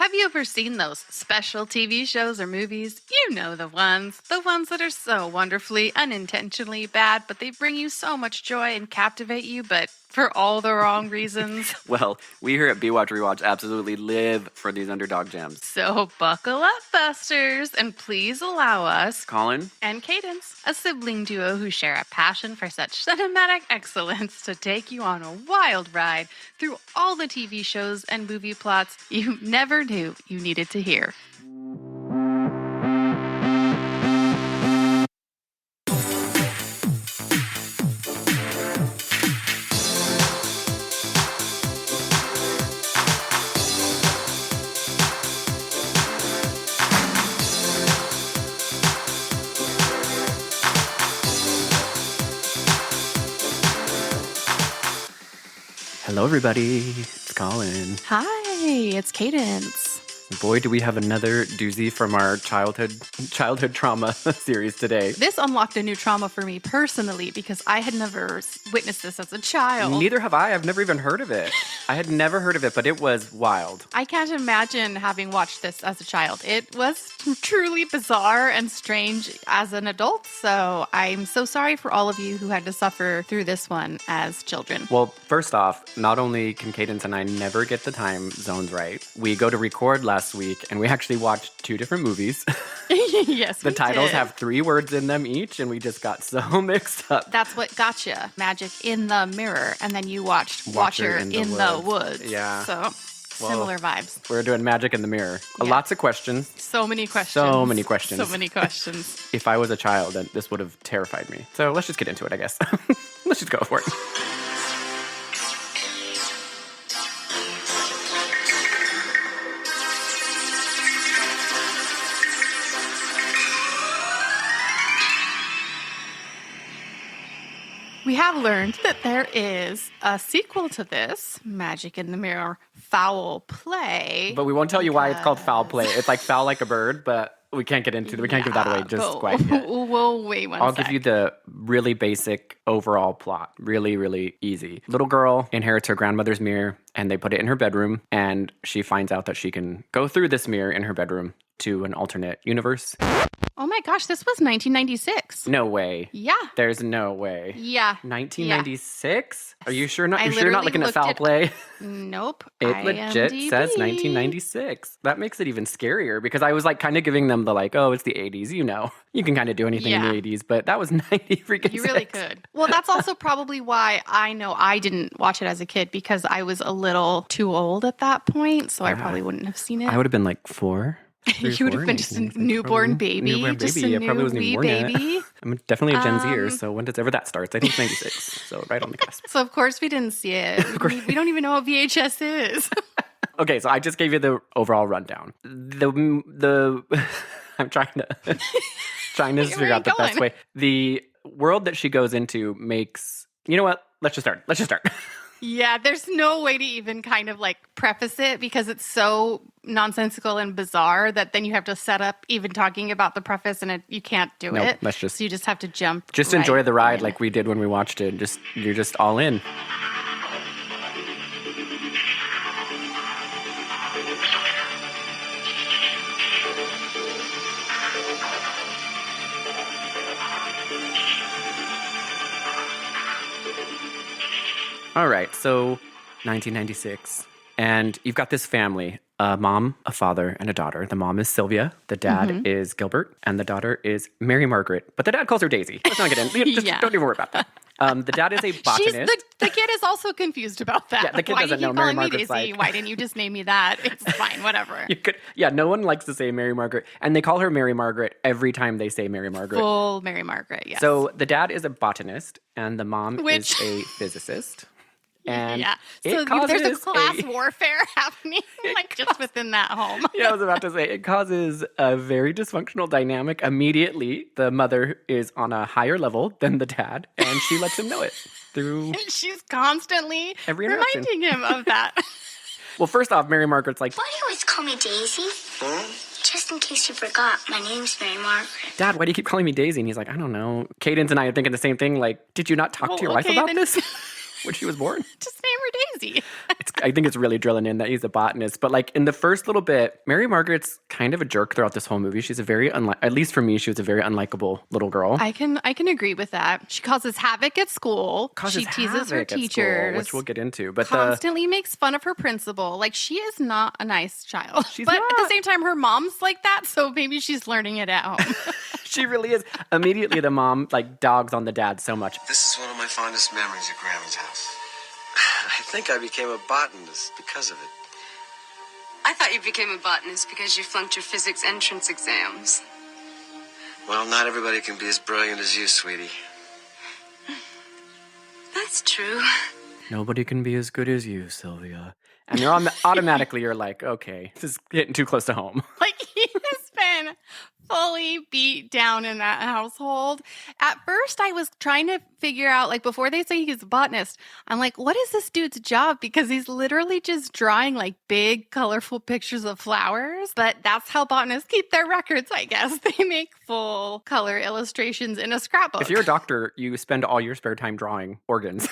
Have you ever seen those special TV shows or movies? You know the ones that are so wonderfully, unintentionally bad, but they bring you so much joy and captivate you, but for all the wrong reasons. Well, we here at BWatchRewatch absolutely live for these underdog gems. So buckle up, Busters, and please allow us, Colin? and Cadence, a sibling duo who share a passion for such cinematic excellence, to take you on a wild ride through all the TV shows and movie plots you never knew you needed to hear. Hello, everybody. It's Colin. Hi, it's Cadence. Boy, do we have another doozy from our childhood trauma series today. This unlocked a new trauma for me personally because I had never witnessed this as a child. Neither have I. I've never even heard of it. I had never heard of it, but it was wild. I can't imagine having watched this as a child. It was truly bizarre and strange as an adult, so I'm so sorry for all of you who had to suffer through this one as children. Well, first off, not only can Cadence and I never get the time zones right, we go to record last week and we actually watched two different movies. Yes, The titles have 3 words in them each, and we just got so mixed up. That's what got you. Magic in the Mirror, and then you watched Watcher in the Woods. Yeah. So, similar vibes. We're doing Magic in the Mirror. Yeah. Lots of questions. So many questions. So many questions. So many questions. If I was a child, then this would have terrified me. So let's just get into it, I guess. Let's just go for it. We have learned that there is a sequel to this, Magic in the Mirror Foul Play. But we won't tell you why it's called foul play. It's like foul like a bird, but we can't get into it. We can't give that away just quite yet. We'll wait one I'll sec. give you the really basic overall plot. Really, really easy. Little girl inherits her grandmother's mirror, and they put it in her bedroom, and she finds out that she can go through this mirror in her bedroom to an alternate universe. Oh my gosh, this was 1996. No way. Yeah. There's no way. Yeah. 1996? Are you sure not? I You're sure not literally looking at looked foul it- play? Nope. It legit IMDb. says 1996. That makes it even scarier because I was like kind of giving them the like, oh, it's the 80s, you know. You can kind of do anything in Yeah. the 80s, but that was 90 freaking You really six. could. Well, that's also probably why I know I didn't watch it as a kid, because I was a little too old at that point, so I probably wouldn't have seen it. I would have been like 4. You would have been just a newborn baby. Newborn Just baby. a I probably wasn't wee even born yet. baby. I'm definitely a Gen Zer, so whenever that starts, I think it's 96. So right on the cusp. So, of course, we didn't see it. We don't even know what VHS is. Okay, so I just gave you the overall rundown. The I'm trying to figure out the best way. The world that she goes into makes, you know what? Let's just start. Yeah, there's no way to even kind of like preface it because it's so nonsensical and bizarre that then you have to set up even talking about the preface, and you can't do Nope, it. let's just- So you just have to jump. Just right enjoy the ride in. like we did when we watched it. You're just all in. All right, so 1996. And you've got this family, a mom, a father, and a daughter. The mom is Sylvia. The dad is Gilbert. And the daughter is Mary Margaret. But the dad calls her Daisy. Let's not get in. Just Yeah. don't even worry about that. The dad is a botanist. The kid is also confused about that. Yeah, the kid Why doesn't do you know. keep Mary calling me Margaret's Daisy? like- Why didn't you just name me that? It's fine, whatever. No one likes to say Mary Margaret. And they call her Mary Margaret every time they say Mary Margaret. Full Mary Margaret, yes. So the dad is a botanist and the mom Which- is a physicist. And yeah. it So causes there's a class warfare happening like just within that home. Yeah, I was about to say, it causes a very dysfunctional dynamic immediately. The mother is on a higher level than the dad, and she lets him know it through... And she's constantly Every interaction. reminding him of that. Well, first off, Mary Margaret's like, Why do you always call me Daisy? Just in case you forgot, my name's Mary Margaret. Dad, why do you keep calling me Daisy? And he's like, I don't know. Cadence and I are thinking the same thing. Like, did you not talk to your wife okay, about then- this when she was born? Just name her Daisy. I think it's really drilling in that he's a botanist. But like in the first little bit, Mary Margaret's kind of a jerk throughout this whole movie. She's a very, at least for me, she was a very unlikable little girl. I can agree with that. She causes havoc at school. She teases her teachers, which we'll get into. But constantly makes fun of her principal. Like, she is not a nice child. But not. At the same time, her mom's like that, so maybe she's learning it at home. She really is. Immediately, the mom like dogs on the dad so much. This is one of my fondest memories at Grandma's house. I think I became a botanist because of it. I thought you became a botanist because you flunked your physics entrance exams. Well, not everybody can be as brilliant as you, sweetie. That's true. Nobody can be as good as you, Sylvia. And you're automatically, you're like, okay, this is getting too close to home. Like, he has been fully beat down in that household. At first, I was trying to figure out, like, before they say he's a botanist, I'm like, what is this dude's job? Because he's literally just drawing, like, big, colorful pictures of flowers. But that's how botanists keep their records, I guess. They make full color illustrations in a scrapbook. If you're a doctor, you spend all your spare time drawing organs.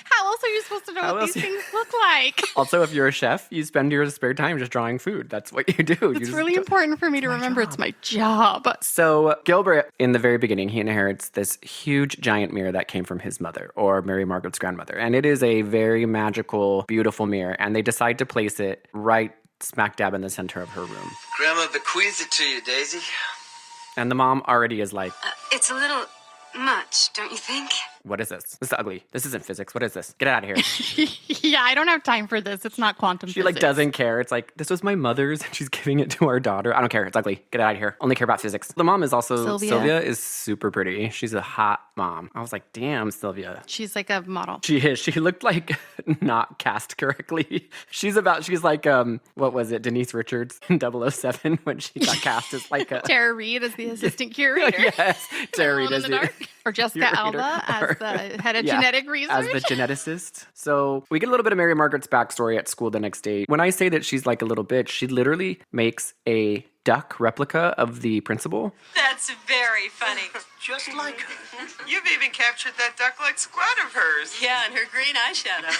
How else are you supposed to know what these things look like? Also, if you're a chef, you spend your spare time just drawing food. That's what you do. It's really important for me to remember it's my job. So Gilbert, in the very beginning, he inherits this huge giant mirror that came from his mother, or Mary Margaret's grandmother. And it is a very magical, beautiful mirror. And they decide to place it right smack dab in the center of her room. Grandma bequeathed it to you, Daisy. And the mom already is like, It's a little much, don't you think? what is this? This is ugly. This isn't physics. What is this? Get out of here. Yeah, I don't have time for this. It's not quantum physics. She like doesn't care. It's like, this was my mother's and she's giving it to our daughter. I don't care. It's ugly. Get out of here. Only care about physics. The mom is also, Sylvia is super pretty. She's a hot mom. I was like, damn, Sylvia. She's like a model. She is. She looked like not cast correctly. She's like, what was it? Denise Richards in 007 when she got cast as like a... Tara Reid as the assistant curator. Yes. Tara Reid as the... Or Jessica Alba as the head of genetic research. As the geneticist. So we get a little bit of Mary Margaret's backstory at school the next day. When I say that she's like a little bitch, she literally makes a duck replica of the principal. That's very funny. Just like her. You've even captured that duck-like squad of hers. Yeah, and her green eyeshadow.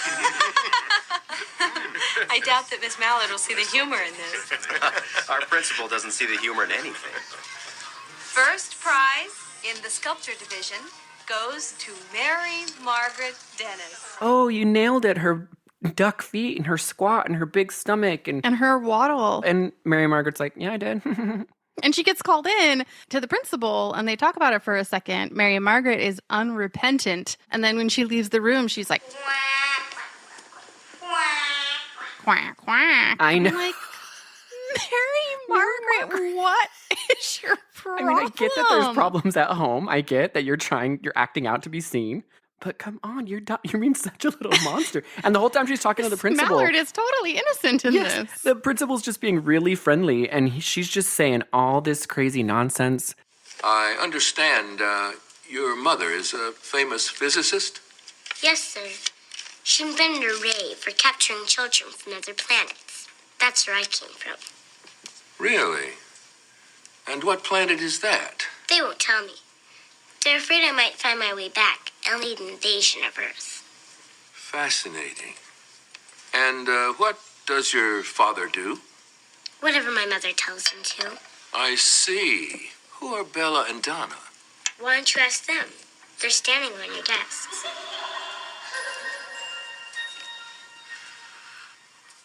I doubt that Miss Mallard will see the humor in this. Our principal doesn't see the humor in anything. First prize in the sculpture division goes to Mary Margaret Dennis. Oh, you nailed it. Her duck feet and her squat and her big stomach and her waddle. And Mary Margaret's like, yeah, I did. And she gets called in to the principal and they talk about it for a second. Mary Margaret is unrepentant. And then when she leaves the room, she's like, quack, quack. I know. I'm like, Mary Margaret, what is your problem? I mean, I get that there's problems at home. I get that you're acting out to be seen. But come on, you're being such a little monster. And the whole time she's talking to the principal. Mallard is totally innocent in this. The principal's just being really friendly, and she's just saying all this crazy nonsense. I understand your mother is a famous physicist? Yes, sir. She invented a ray for capturing children from other planets. That's where I came from. Really? And what planet is that? They won't tell me. They're afraid I might find my way back and lead an invasion of Earth. Fascinating. And what does your father do? Whatever my mother tells him to. I see. Who are Bella and Donna? Why don't you ask them? They're standing on your desks.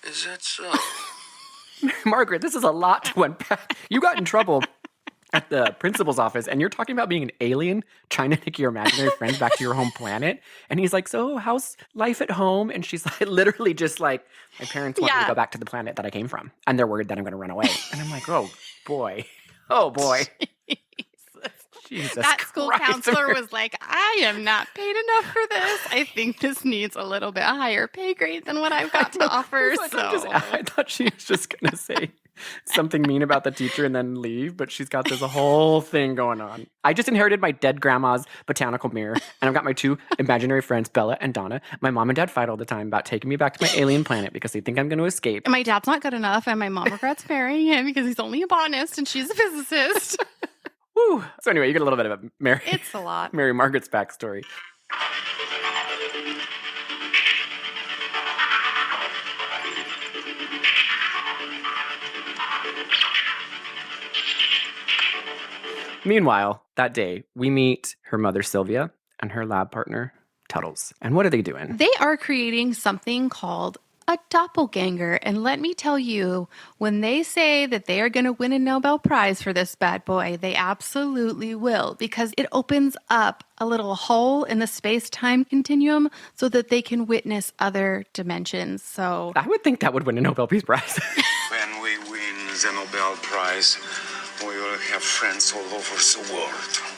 Is that so? Margaret, this is a lot to unpack. You got in trouble at the principal's office, and you're talking about being an alien, trying to take your imaginary friends back to your home planet. And he's like, so how's life at home? And she's like, literally just like, my parents want me to go back to the planet that I came from. And they're worried that I'm going to run away. And I'm like, oh, boy. Oh, boy. Jesus that school Christ. counselor was like, I am not paid enough for this. I think this needs a little bit higher pay grade than what I've got to offer. Like, so I thought she was just going to say something mean about the teacher and then leave, but she's got this whole thing going on. I just inherited my dead grandma's botanical mirror, and I've got my two imaginary friends, Bella and Donna. My mom and dad fight all the time about taking me back to my alien planet because they think I'm going to escape. And my dad's not good enough, and my mom regrets marrying him because he's only a botanist and she's a physicist. Woo. So anyway, you get a little bit of a Mary. It's a lot. Mary Margaret's backstory. Meanwhile, that day, we meet her mother, Sylvia, and her lab partner, Tuttles. And what are they doing? They are creating something called a doppelganger. And let me tell you, when they say that they are going to win a Nobel Prize for this bad boy, they absolutely will, because it opens up a little hole in the space-time continuum so that they can witness other dimensions. So I would think that would win a Nobel Peace Prize. When we win the Nobel Prize, we will have friends all over the world.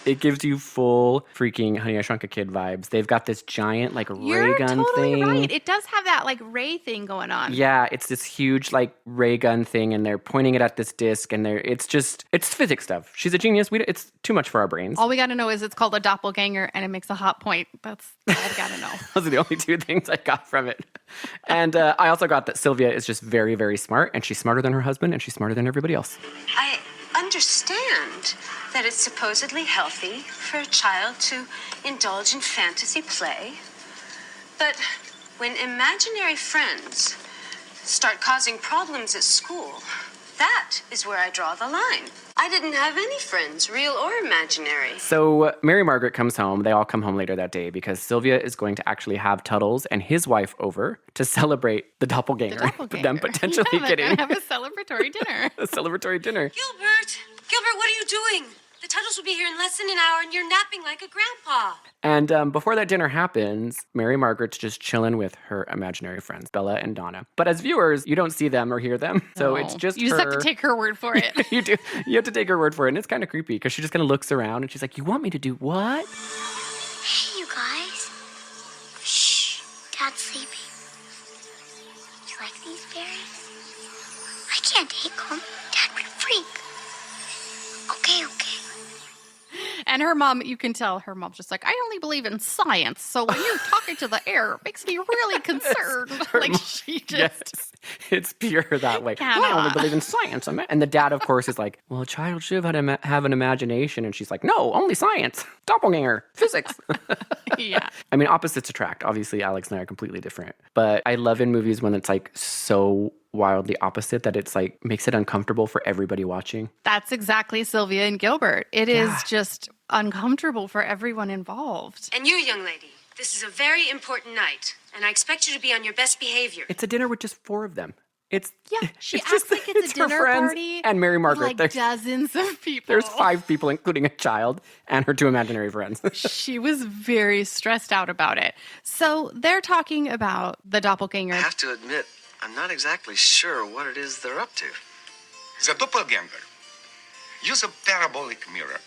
It gives you full freaking Honey, I Shrunk a Kid vibes. They've got this giant, like, ray gun totally thing. Right. It does have that, like, ray thing going on. Yeah, it's this huge, like, ray gun thing, and they're pointing it at this disc, and it's physics stuff. She's a genius. It's too much for our brains. All we got to know is it's called a doppelganger, and it makes a hot point. That's all we got to know. Those are the only two things I got from it. And I also got that Sylvia is just very, very smart, and she's smarter than her husband, and she's smarter than everybody else. I understand that it's supposedly healthy for a child to indulge in fantasy play. But when imaginary friends start causing problems at school, that is where I draw the line. I didn't have any friends, real or imaginary. So Mary Margaret comes home. They all come home later that day because Sylvia is going to actually have Tuttles and his wife over to celebrate the doppelganger. Them potentially getting have a celebratory dinner. a celebratory dinner. Gilbert, what are you doing? The Tuttles will be here in less than an hour, and you're napping like a grandpa. And before that dinner happens, Mary Margaret's just chilling with her imaginary friends, Bella and Donna. But as viewers, you don't see them or hear them. So it's just You just have to take her word for it. You do. You have to take her word for it. And it's kind of creepy because she just kind of looks around and she's like, you want me to do what? Hey, you guys. Shh. Dad's sleeping. You like these berries? I can't take them. Dad would freak. Okay. And her mom, you can tell her mom's just like, I only believe in science. So when you're talking to the air, it makes me really concerned. Like, she just... Yes, it's pure that way. I only believe in science. And the dad, of course, is like, well, a child should have an imagination. And she's like, no, only science. Doppelganger. Physics. Yeah. I mean, opposites attract. Obviously, Alex and I are completely different. But I love in movies when it's like so wildly opposite that it's like makes it uncomfortable for everybody watching. That's exactly Sylvia and Gilbert. It is just uncomfortable for everyone involved. And you, young lady, this is a very important night, and I expect you to be on your best behavior. It's a dinner with just 4 of them. She it's acts like it's a her dinner friends party. and Mary Margaret. Like dozens of people. There's 5 people, including a child and her 2 imaginary friends. She was very stressed out about it. So they're talking about the doppelganger. I have to admit, I'm not exactly sure what it is they're up to. The doppelganger. Use a parabolic mirror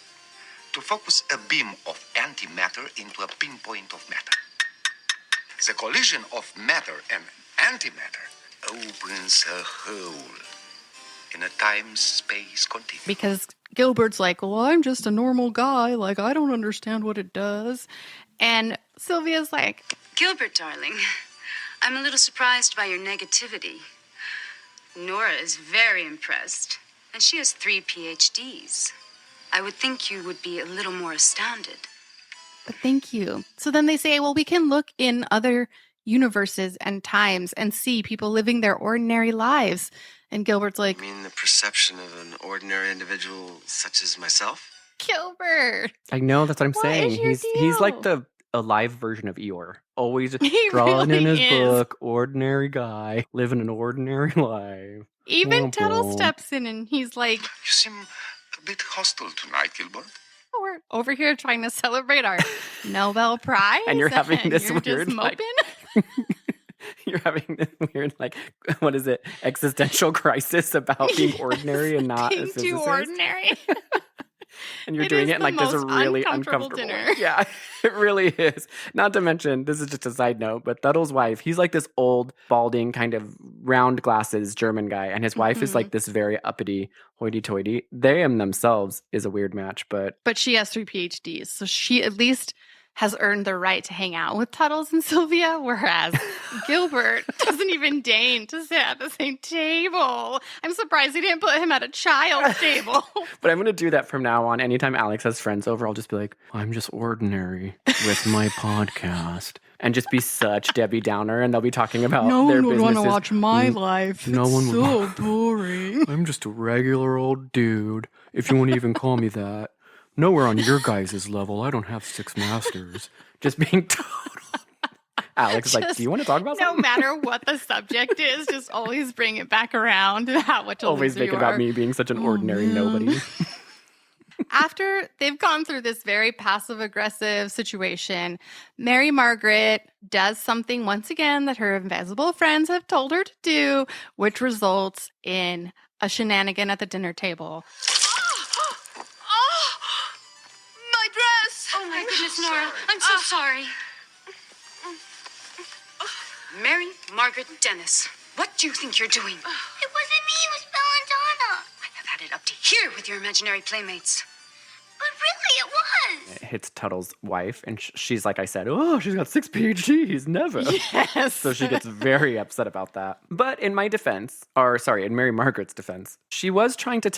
to focus a beam of antimatter into a pinpoint of matter. The collision of matter and antimatter opens a hole in a time-space continuum. Because Gilbert's like, well, I'm just a normal guy. Like, I don't understand what it does. And Sylvia's like, Gilbert, darling, I'm a little surprised by your negativity. Nora is very impressed, and she has 3 PhDs. I would think you would be a little more astounded. but thank you. So then they say, well, we can look in other universes and times and see people living their ordinary lives. And Gilbert's like, I mean, the perception of an ordinary individual such as myself? Gilbert. I know, that's what I'm What saying. is your He's like deal? a live version of Eeyore. Always He drawing in really his is. book, ordinary guy, living an ordinary life. Even Womp Tuttle womp. steps in and he's like, You seem a bit hostile tonight, Gilbert. oh, we're over here trying to celebrate our Nobel Prize. And you're having this you're weird, just like, moping. You're having this weird, like, what is it, existential crisis about being ordinary and not a Being physicist. too ordinary. And you're It doing is it in the like this most really uncomfortable uncomfortable dinner. Yeah, it really is. Not to mention, this is just a side note, but Thuddle's wife, he's like this old, balding, kind of round glasses German guy, and his wife is like this very uppity, hoity-toity. They themselves is a weird match, but But she has 3 PhDs, so she at least has earned the right to hang out with Tuttles and Sylvia, whereas Gilbert doesn't even deign to sit at the same table. I'm surprised he didn't put him at a child's table. But I'm going to do that from now on. Anytime Alex has friends over, I'll just be like, I'm just ordinary with my podcast. And just be such Debbie Downer, and they'll be talking about their businesses. my life. No one would so boring. I'm just a regular old dude, if you want to even call me that. nowhere on your guys' level. I don't have 6 masters. Just being total. Alex is like, do you want to talk about No something? matter what the subject is, just always bring it back around to how much a Always loser make it you about are. me being such an ordinary nobody. After they've gone through this very passive-aggressive situation, Mary Margaret does something once again that her invisible friends have told her to do, which results in a shenanigan at the dinner table. My dress! Oh, my goodness, Nora. I'm so sorry. Mary Margaret Dennis, what do you think you're doing? It wasn't me, it was Belladonna. I have had it up to here with your imaginary playmates. But really, it was. It hits Tuttle's wife, and she's like I said, oh, she's got 6 PhDs, never. Yes. So she gets very upset about that. But in my defense, in Mary Margaret's defense, she was trying to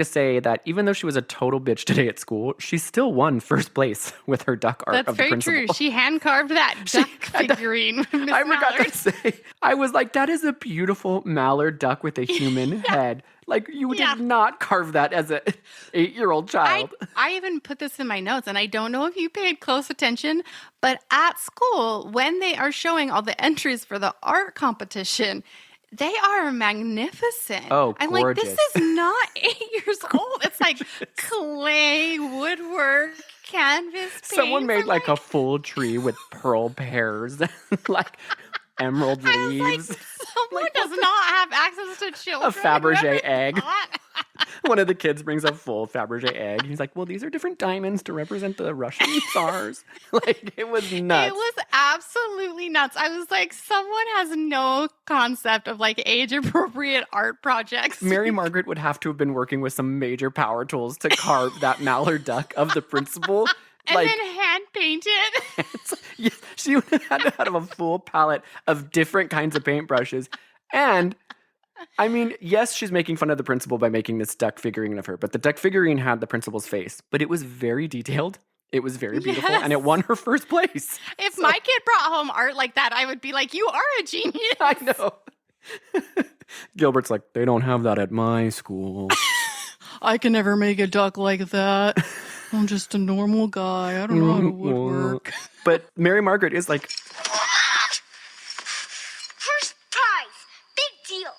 say that even though she was a total bitch today at school, she still won first place with her duck art That's of the very principal. true. She hand-carved that duck figurine with Miss I forgot Mallard. to say, I was like, that is a beautiful mallard duck with a human head. Like, you Yeah. did not carve that as an 8-year-old child. I even put this in my notes, and I don't know if you paid close attention, but at school, when they are showing all the entries for the art competition, they are magnificent. Oh, I'm like, this gorgeous. is not 8 years old. It's like clay, woodwork, canvas paint. Someone made like a full tree with pearl pears, like emerald leaves. Someone does not have access to children. A Fabergé egg. Thought? One of the kids brings a full Fabergé egg. He's like, well, these are different diamonds to represent the Russian tsars. Like, it was nuts. It was absolutely nuts. I was like, someone has no concept of like age appropriate art projects. Mary Margaret would have to have been working with some major power tools to carve that mallard duck of the principal. And then hand paint it. Yeah, she would have had to have a full palette of different kinds of paintbrushes. And I mean, yes, she's making fun of the principal by making this duck figurine of her, but the duck figurine had the principal's face, but it was very detailed. It was very beautiful, and it won her first place. If my kid brought home art like that, I would be like, you are a genius. I know. Gilbert's like, they don't have that at my school. I can never make a duck like that. I'm just a normal guy. I don't know how to woodwork. But Mary Margaret is like, First prize. Big deal.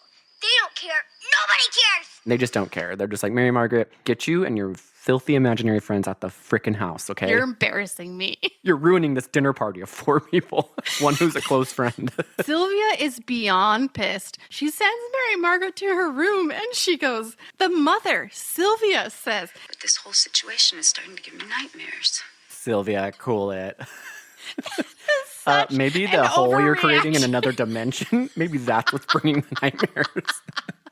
They don't care. Nobody cares. they just don't care. They're just like, Mary Margaret, get you and your filthy imaginary friends at the frickin' house, okay? You're embarrassing me. You're ruining this dinner party of 4 people. One who's a close friend. Sylvia is beyond pissed. She sends Mary Margaret to her room and she goes, the mother, Sylvia, says, But this whole situation is starting to give me nightmares. Sylvia, cool it. such Maybe an the hole you're creating in overreaction. another dimension, maybe that's what's bringing the nightmares.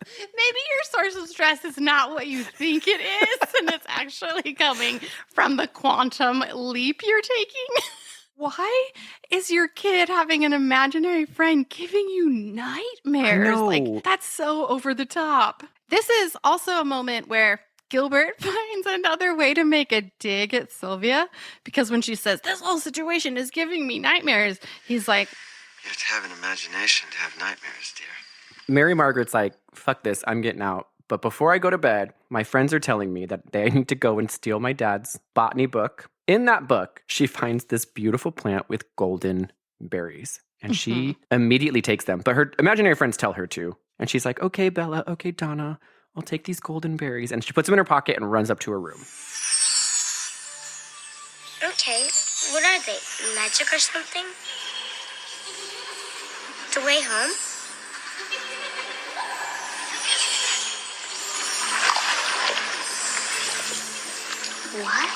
maybe your source of stress is not what you think it is, and it's actually coming from the quantum leap you're taking. Why is your kid having an imaginary friend giving you nightmares? I know. Like, that's so over the top. This is also a moment where Gilbert finds another way to make a dig at Sylvia, because when she says, this whole situation is giving me nightmares, he's like, You have to have an imagination to have nightmares, dear. Mary Margaret's like, fuck this, I'm getting out. But before I go to bed, my friends are telling me that they need to go and steal my dad's botany book. In that book, she finds this beautiful plant with golden berries. And she immediately takes them. But her imaginary friends tell her to. And she's like, okay, Bella, okay, Donna, I'll take these golden berries. And she puts them in her pocket and runs up to her room. Okay, what are they? Magic or something? The way home? What?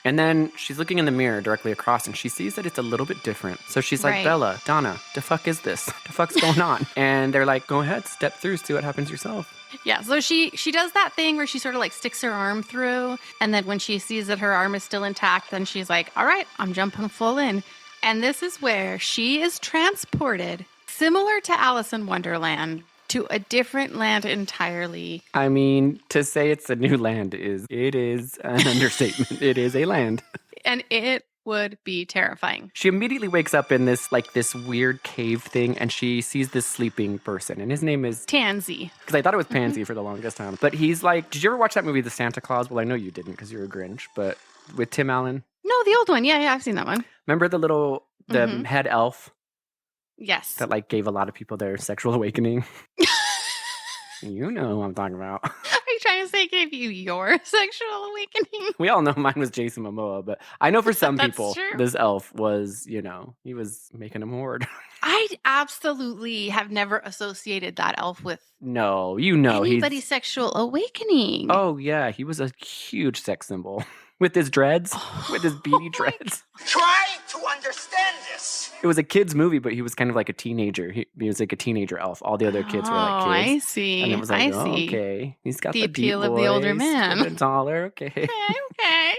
And then she's looking in the mirror directly across and she sees that it's a little bit different. So she's like, Right. Bella, Donna, the fuck is this? The fuck's going on? And they're like, go ahead, step through, see what happens yourself. yeah, so she does that thing where she sort of like sticks her arm through, and then when she sees that her arm is still intact, then she's like, all right, I'm jumping full in. And this is where she is transported, similar to Alice in Wonderland, to a different land entirely. I mean, to say it's a new land is an understatement. It is a land. And it would be terrifying. She immediately wakes up in this weird cave thing, and she sees this sleeping person, and his name is Tansy. because I thought it was Pansy for the longest time. But he's like, did you ever watch that movie, The Santa Claus? Well, I know you didn't because you're a Grinch, but with Tim Allen. No, the old one. Yeah, I've seen that one. Remember the head elf Yes. that like gave a lot of people their sexual awakening? You know who I'm talking about. Are you trying to say gave you your sexual awakening? We all know mine was Jason Momoa, but I know for some That's people, true. this elf was, he was making them horde. I absolutely have never associated that elf with No, anybody's sexual awakening. Oh, yeah, he was a huge sex symbol. With his dreads, with his beady dreads. Try to understand this. It was a kid's movie, but he was kind of like a teenager. He was like a teenager elf. All the other kids were like kids. I see. And it was like, okay, he's got the appeal deep of the older voice, man. the taller, okay. Okay.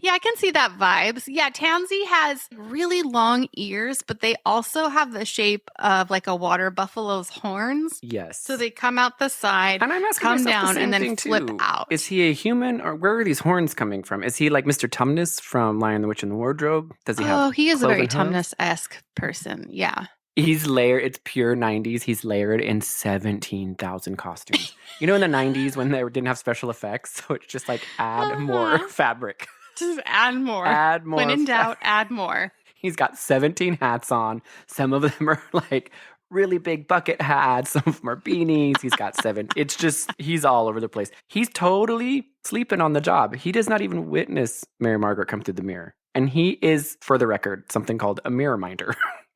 Yeah, I can see that vibes. Yeah, Tansy has really long ears, but they also have the shape of like a water buffalo's horns. Yes. So they come out the side, and I'm asking come myself down, the same and then thing, flip too. out. Is he a human, or where are these horns coming from? Is he like Mr. Tumnus from Lion, the Witch, and the Wardrobe? Does he have Oh, he is a very cloven hooves? Tumnus-esque person. Yeah. He's layered. It's pure 90s. He's layered in 17,000 costumes. In the 90s when they didn't have special effects, so it's just like add more fabric. Just add more. Add more. When in doubt, add more. He's got 17 hats on. Some of them are like really big bucket hats. Some of them are beanies. He's got 7. It's just, he's all over the place. He's totally sleeping on the job. He does not even witness Mary Margaret come through the mirror. And he is, for the record, something called a mirror minder.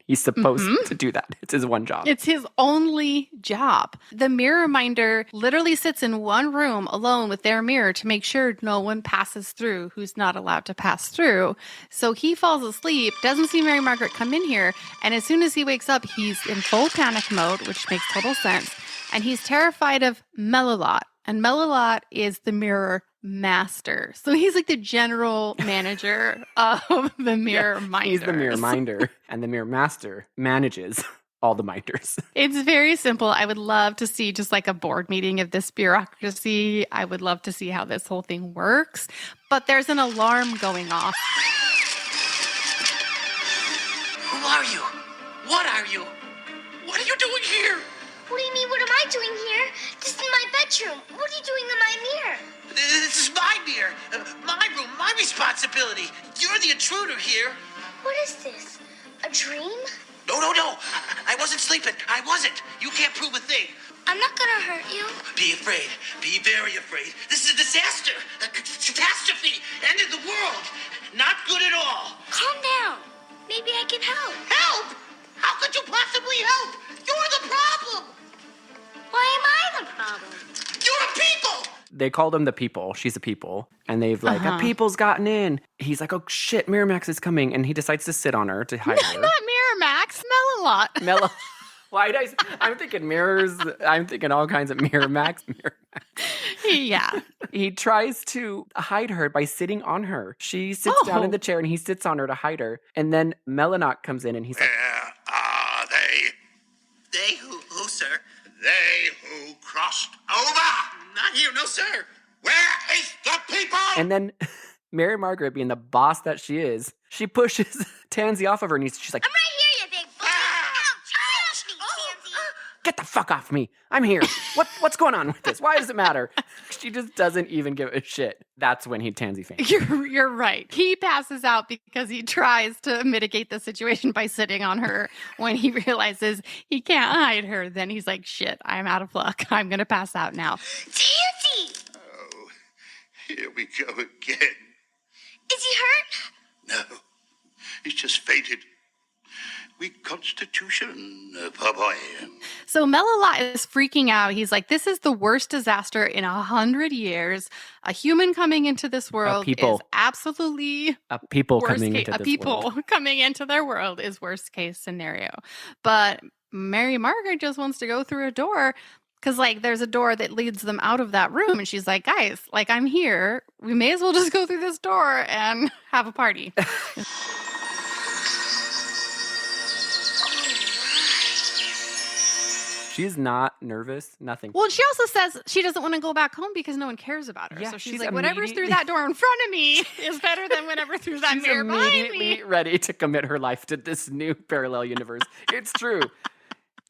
He's supposed to do that. It's his one job. It's his only job. The mirror minder literally sits in one room alone with their mirror to make sure no one passes through who's not allowed to pass through. So he falls asleep, doesn't see Mary Margaret come in here, and as soon as he wakes up, he's in full panic mode, which makes total sense. And he's terrified of Melilot. And Melilot is the mirror master. So he's like the general manager of the mirror minders. He's the mirror minder, and the mirror master manages all the minders. It's very simple. I would love to see just like a board meeting of this bureaucracy. I would love to see how this whole thing works. But there's an alarm going off. Who are you? What are you? What are you doing here? What do you mean, what am I doing here? This is my bedroom. What are you doing in my mirror? This is my mirror, my room, my responsibility. You're the intruder here. What is this? A dream? No. I wasn't sleeping. I wasn't. You can't prove a thing. I'm not gonna hurt you. Be afraid. Be very afraid. This is a disaster. A catastrophe. End of the world. Not good at all. Calm down. Maybe I can help. Help? How could you possibly help? You're the problem. Why am I the problem? You're a people. They called him the people. She's a people. And they've like, a people's gotten in. He's like, oh shit, Miramax is coming. And he decides to sit on her to hide her. Not Miramax, Melilot. Why did I'm thinking mirrors. I'm thinking all kinds of Miramax. Yeah. He tries to hide her by sitting on her. She sits down in the chair and he sits on her to hide her. And then Melinoc comes in and he's like, Where are they? They who, sir? They who crossed over. Not here, no, sir. Where is the people? and then Mary Margaret, being the boss that she is, she pushes Tansy off of her and she's like, I'm right here, you big boy. Ouch! Me, Tansy. get the fuck off me. I'm here. What's going on with this? Why does it matter? She just doesn't even give a shit. That's when he Tansy faints. You're right. He passes out because he tries to mitigate the situation by sitting on her. When he realizes he can't hide her, then he's like, shit, I'm out of luck. I'm going to pass out now. Tansy! Oh, here we go again. Is he hurt? No, he's just fainted. Weak constitution, poor boy. So Melilot is freaking out. He's like, this is the worst disaster in 100 years. A human coming into this world is absolutely a people worst coming case, into a this people world. coming into their world is worst case scenario. But Mary Margaret just wants to go through a door because, like, there's a door that leads them out of that room. And she's like, guys, like, I'm here. We may as well just go through this door and have a party. She's not nervous, nothing. Well, she also says she doesn't want to go back home because no one cares about her. Yeah, So she's she's like, whatever's through immediately- that door in front of me is better than whatever through that She's mirror behind immediately me. ready to commit her life to this new parallel universe. It's true.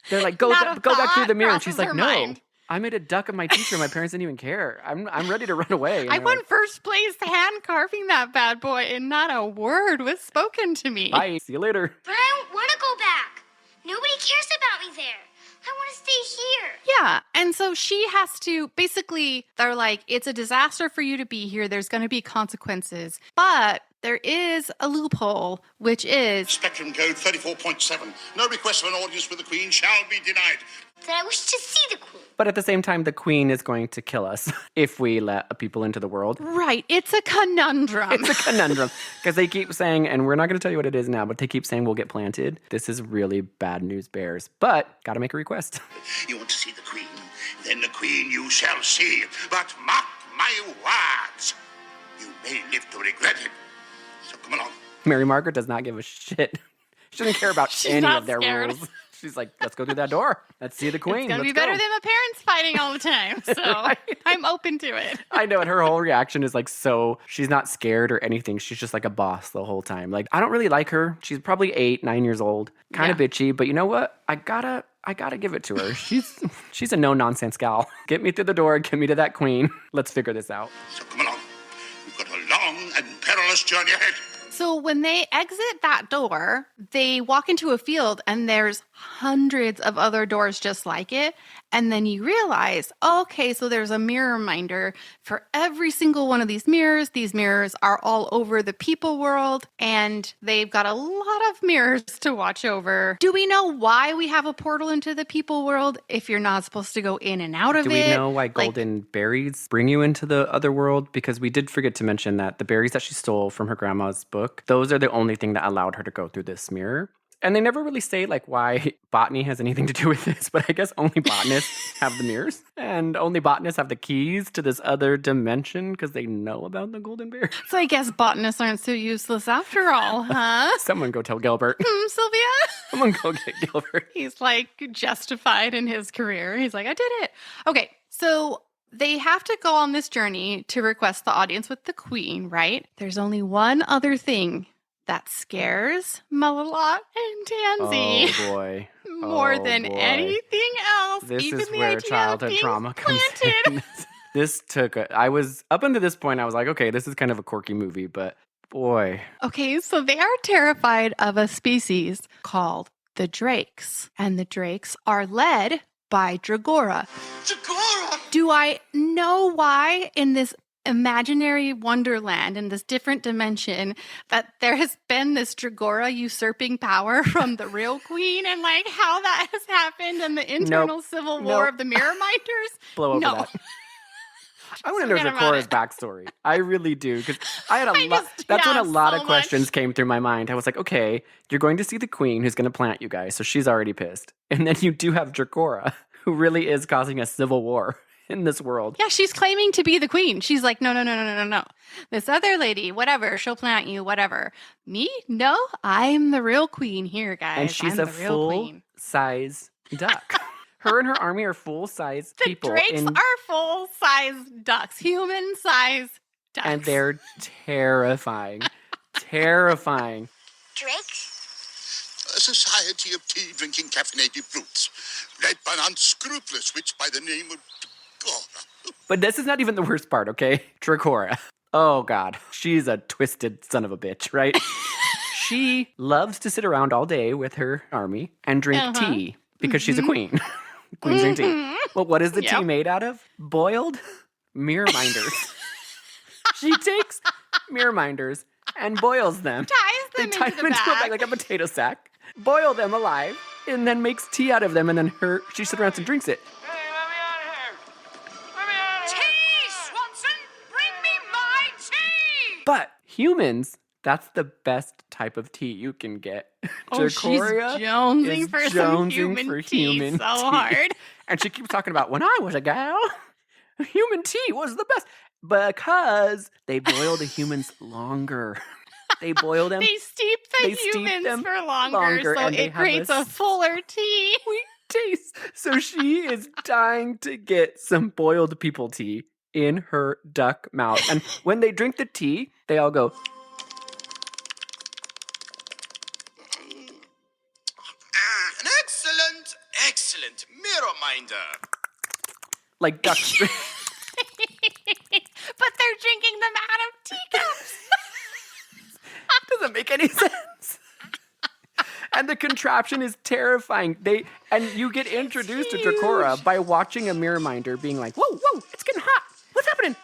They're like, go Not a back through thought the mirror. And she's crosses like, her no. mind. I made a duck of my teacher. My parents didn't even care. I'm ready to run away. And I they're won like, first place hand carving that bad boy, and not a word was spoken to me. bye. See you later. But I don't want to go back. Nobody cares about me there. I want to stay here. Yeah. And so she has to basically, they're like, it's a disaster for you to be here. There's going to be consequences. But there is a loophole, which is Spectrum code 34.7. No request for an audience with the Queen shall be denied. That I wish to see the Queen. But at the same time, the queen is going to kill us if we let people into the world. right. It's a conundrum. It's a conundrum because they keep saying, and we're not going to tell you what it is now, but they keep saying we'll get planted. This is really bad news bears, but got to make a request. You want to see the Queen? Then the Queen you shall see. But mark my words, you may live to regret it. So come along. Mary Margaret does not give a shit. She doesn't care about She's any not of their scared. rules. She's like, let's go through that door. Let's see the queen. It's going to be Let's better go. than the parents fighting all the time. So Right. I'm open to it. I know, and her whole reaction is like, so she's not scared or anything. She's just like a boss the whole time. Like, I don't really like her. She's probably 8, 9 years old, kind of bitchy, but you know what? I gotta give it to her. She's a no-nonsense gal. Get me through the door, get me to that queen. Let's figure this out. So come along. We've got a long and perilous journey ahead. So when they exit that door, they walk into a field and there's hundreds of other doors just like it. And then you realize, okay, so there's a mirror reminder for every single one of these mirrors. These mirrors are all over the people world, and they've got a lot of mirrors to watch over. Do we know why we have a portal into the people world if you're not supposed to go in and out of it? Do we know why golden berries bring you into the other world? Because we did forget to mention that the berries that she stole from her grandma's book, those are the only thing that allowed her to go through this mirror. And they never really say like why botany has anything to do with this, but I guess only botanists have the mirrors and only botanists have the keys to this other dimension because they know about the golden bear. So I guess botanists aren't so useless after all, huh? Someone go tell Gilbert. Sylvia? Someone go get Gilbert. He's like justified in his career. He's like, I did it. Okay, so they have to go on this journey to request the audience with the queen, right? There's only one other thing that scares Mullalot and Tansy Oh boy. more than boy. anything else. This even is the where idea childhood of being trauma comes planted. in. This took I was up until this point I was like, okay, this is kind of a quirky movie, but boy. Okay, so they are terrified of a species called the drakes, and the drakes are led by Dragora. Dragora! Do I know why in this imaginary wonderland, in this different dimension, that there has been this Dragora usurping power from the real queen, and like how that has happened and the internal civil war of the Mirror Minders? Blow over No. that. I want to know Forget about Dracora's it. backstory. I really do. Because I had a lot. just- That's when yeah, a lot so of questions much. came through my mind. I was like, okay, you're going to see the queen who's going to plant you guys. So she's already pissed. And then you do have Dracora, who really is causing a civil war in this world. Yeah, she's claiming to be the queen. She's like, no. This other lady, whatever, she'll plant you, whatever. Me? No, I'm the real queen here, guys. And she's I'm a the real queen. full-size duck. Her and her army are full-size The people. drakes are full-size ducks, human-size ducks. And they're terrifying. Terrifying. Drakes? A society of tea-drinking caffeinated fruits, led by an unscrupulous witch by the name of Dragora. But this is not even the worst part, okay? Dracora. Oh, God. She's a twisted son of a bitch, right? She loves to sit around all day with her army and drink tea because she's a queen. Queens drink tea. Well, what is the tea made out of? Boiled mirror minders. She takes mirror minders and boils them. ties them into the a bag. bag like a potato sack, boil them alive, and then makes tea out of them, and then she sits around and drinks it. Tea, Swanson! Bring me my tea! But humans, that's the best type of tea you can get. Oh, she's Dracoria jonesing is for some jonesing human for tea human so tea. hard. And she keeps talking about when I was a gal, human tea was the best because they boil the humans longer. They boil them. They steep the They steep humans them for longer, so and they it have creates a fuller tea. taste. So she is dying to get some boiled people tea in her duck mouth. And when they drink the tea, they all go, An excellent mirror minder. like ducks. But they're drinking them out of teacups. Doesn't make any sense. And the contraption is terrifying. And you get introduced to Dracora by watching a mirror minder being like, whoa, it's getting hot. What's happening?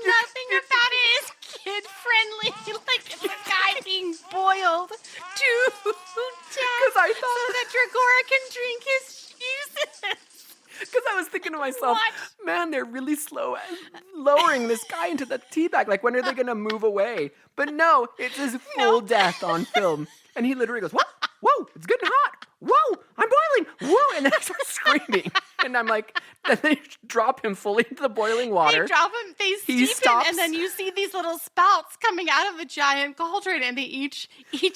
Nothing about it is kid-friendly. Like, it's a guy being boiled to death I thought- so that Dracora can drink his juices. Because I was thinking to myself, What? man, they're really slow at lowering this guy into the tea bag. Like, when are they going to move away? But no, it's his full death on film. And he literally goes, whoa, it's getting hot. Whoa, I'm boiling. Whoa, and then I start screaming. And I'm like, then they drop him fully into the boiling water. They drop him, they steep him, and then you see these little spouts coming out of a giant cauldron, and they each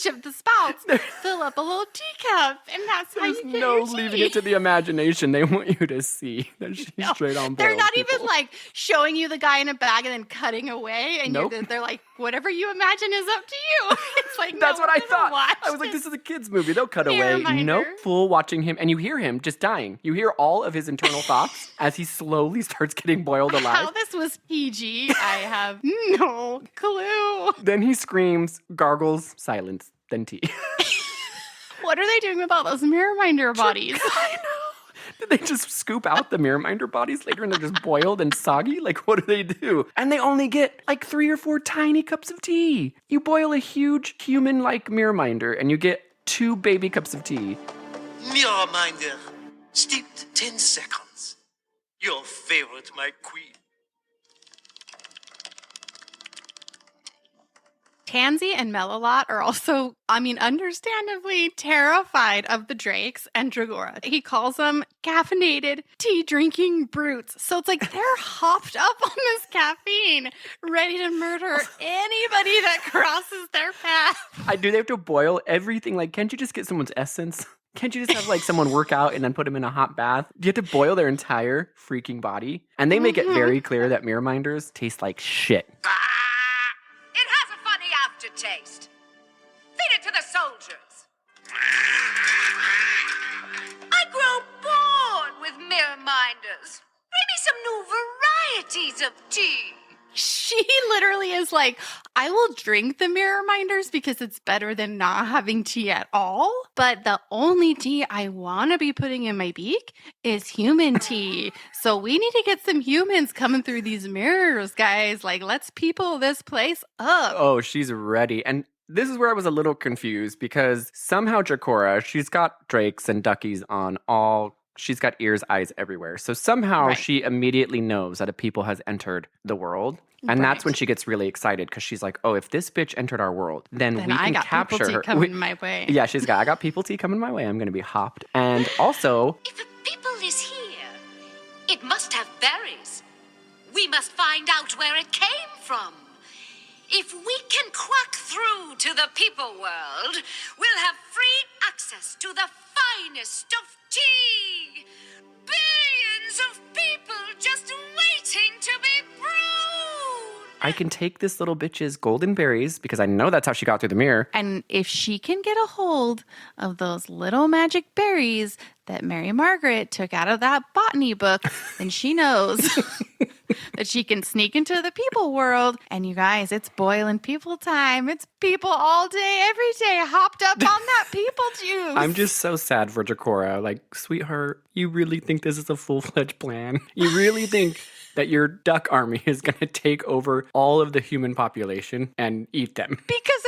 of the spouts fill up a little teacup, and that's how There's you get no your tea. leaving it to the imagination. They want you to see that she's straight on boiled. They're not even people. like showing you the guy in a bag and then cutting away, and Nope. they're like, whatever you imagine is up to you. It's like, That's no, what I we're gonna thought. watch I was like, this is a kid's movie. They'll cut away. Mirror-minder. Nope. Full watching him. And you hear him just dying. You hear all of his internal thoughts as he slowly starts getting boiled alive. How this was PG, I have no clue. Then he screams, gargles, silence, then tea. What are they doing about those mirror minder bodies? I know. Did they just scoop out the mirror minder bodies later and they're just boiled and soggy? Like, what do they do? And they only get like 3 or 4 tiny cups of tea. You boil a huge human-like mirror minder and you get 2 baby cups of tea. Mirror minder. Steeped 10 seconds. Your favorite, my queen. Tansy and Melilot are also, understandably terrified of the Drakes and Dragora. He calls them caffeinated, tea-drinking brutes. So it's like they're hopped up on this caffeine, ready to murder anybody that crosses their path. Do they have to boil everything? Like, can't you just get someone's essence? Can't you just have like someone work out and then put them in a hot bath? Do you have to boil their entire freaking body? And they make it very clear that mirror minders taste like shit. It has a funny aftertaste. Feed it to the soldiers. I grow bored with mirror minders. Bring me some new varieties of tea. She literally is like, I will drink the mirror minders because it's better than not having tea at all. But the only tea I want to be putting in my beak is human tea. So we need to get some humans coming through these mirrors, guys. Like, let's people this place up. Oh, she's ready. And this is where I was a little confused because somehow Dracora, she's got drakes and duckies on all. She's got ears, eyes everywhere. So somehow she immediately knows that a people has entered the world. And that's when she gets really excited because she's like, oh, if this bitch entered our world, then we I can got capture people tea her. coming my way. Yeah, I got people tea coming my way. I'm going to be hopped. And also, If a people is here, it must have berries. We must find out where it came from. If we can quack through to the people world, we'll have free access to the finest of tea. Billions of people just waiting to be brewed. I can take this little bitch's golden berries because I know that's how she got through the mirror. And if she can get a hold of those little magic berries that Mary Margaret took out of that botany book, then she knows that she can sneak into the people world. And you guys, it's boiling people time. It's people all day, every day, hopped up on that people juice. I'm just so sad for Dracora. Like, sweetheart, you really think this is a full-fledged plan? You really think that your duck army is going to take over all of the human population and eat them? Because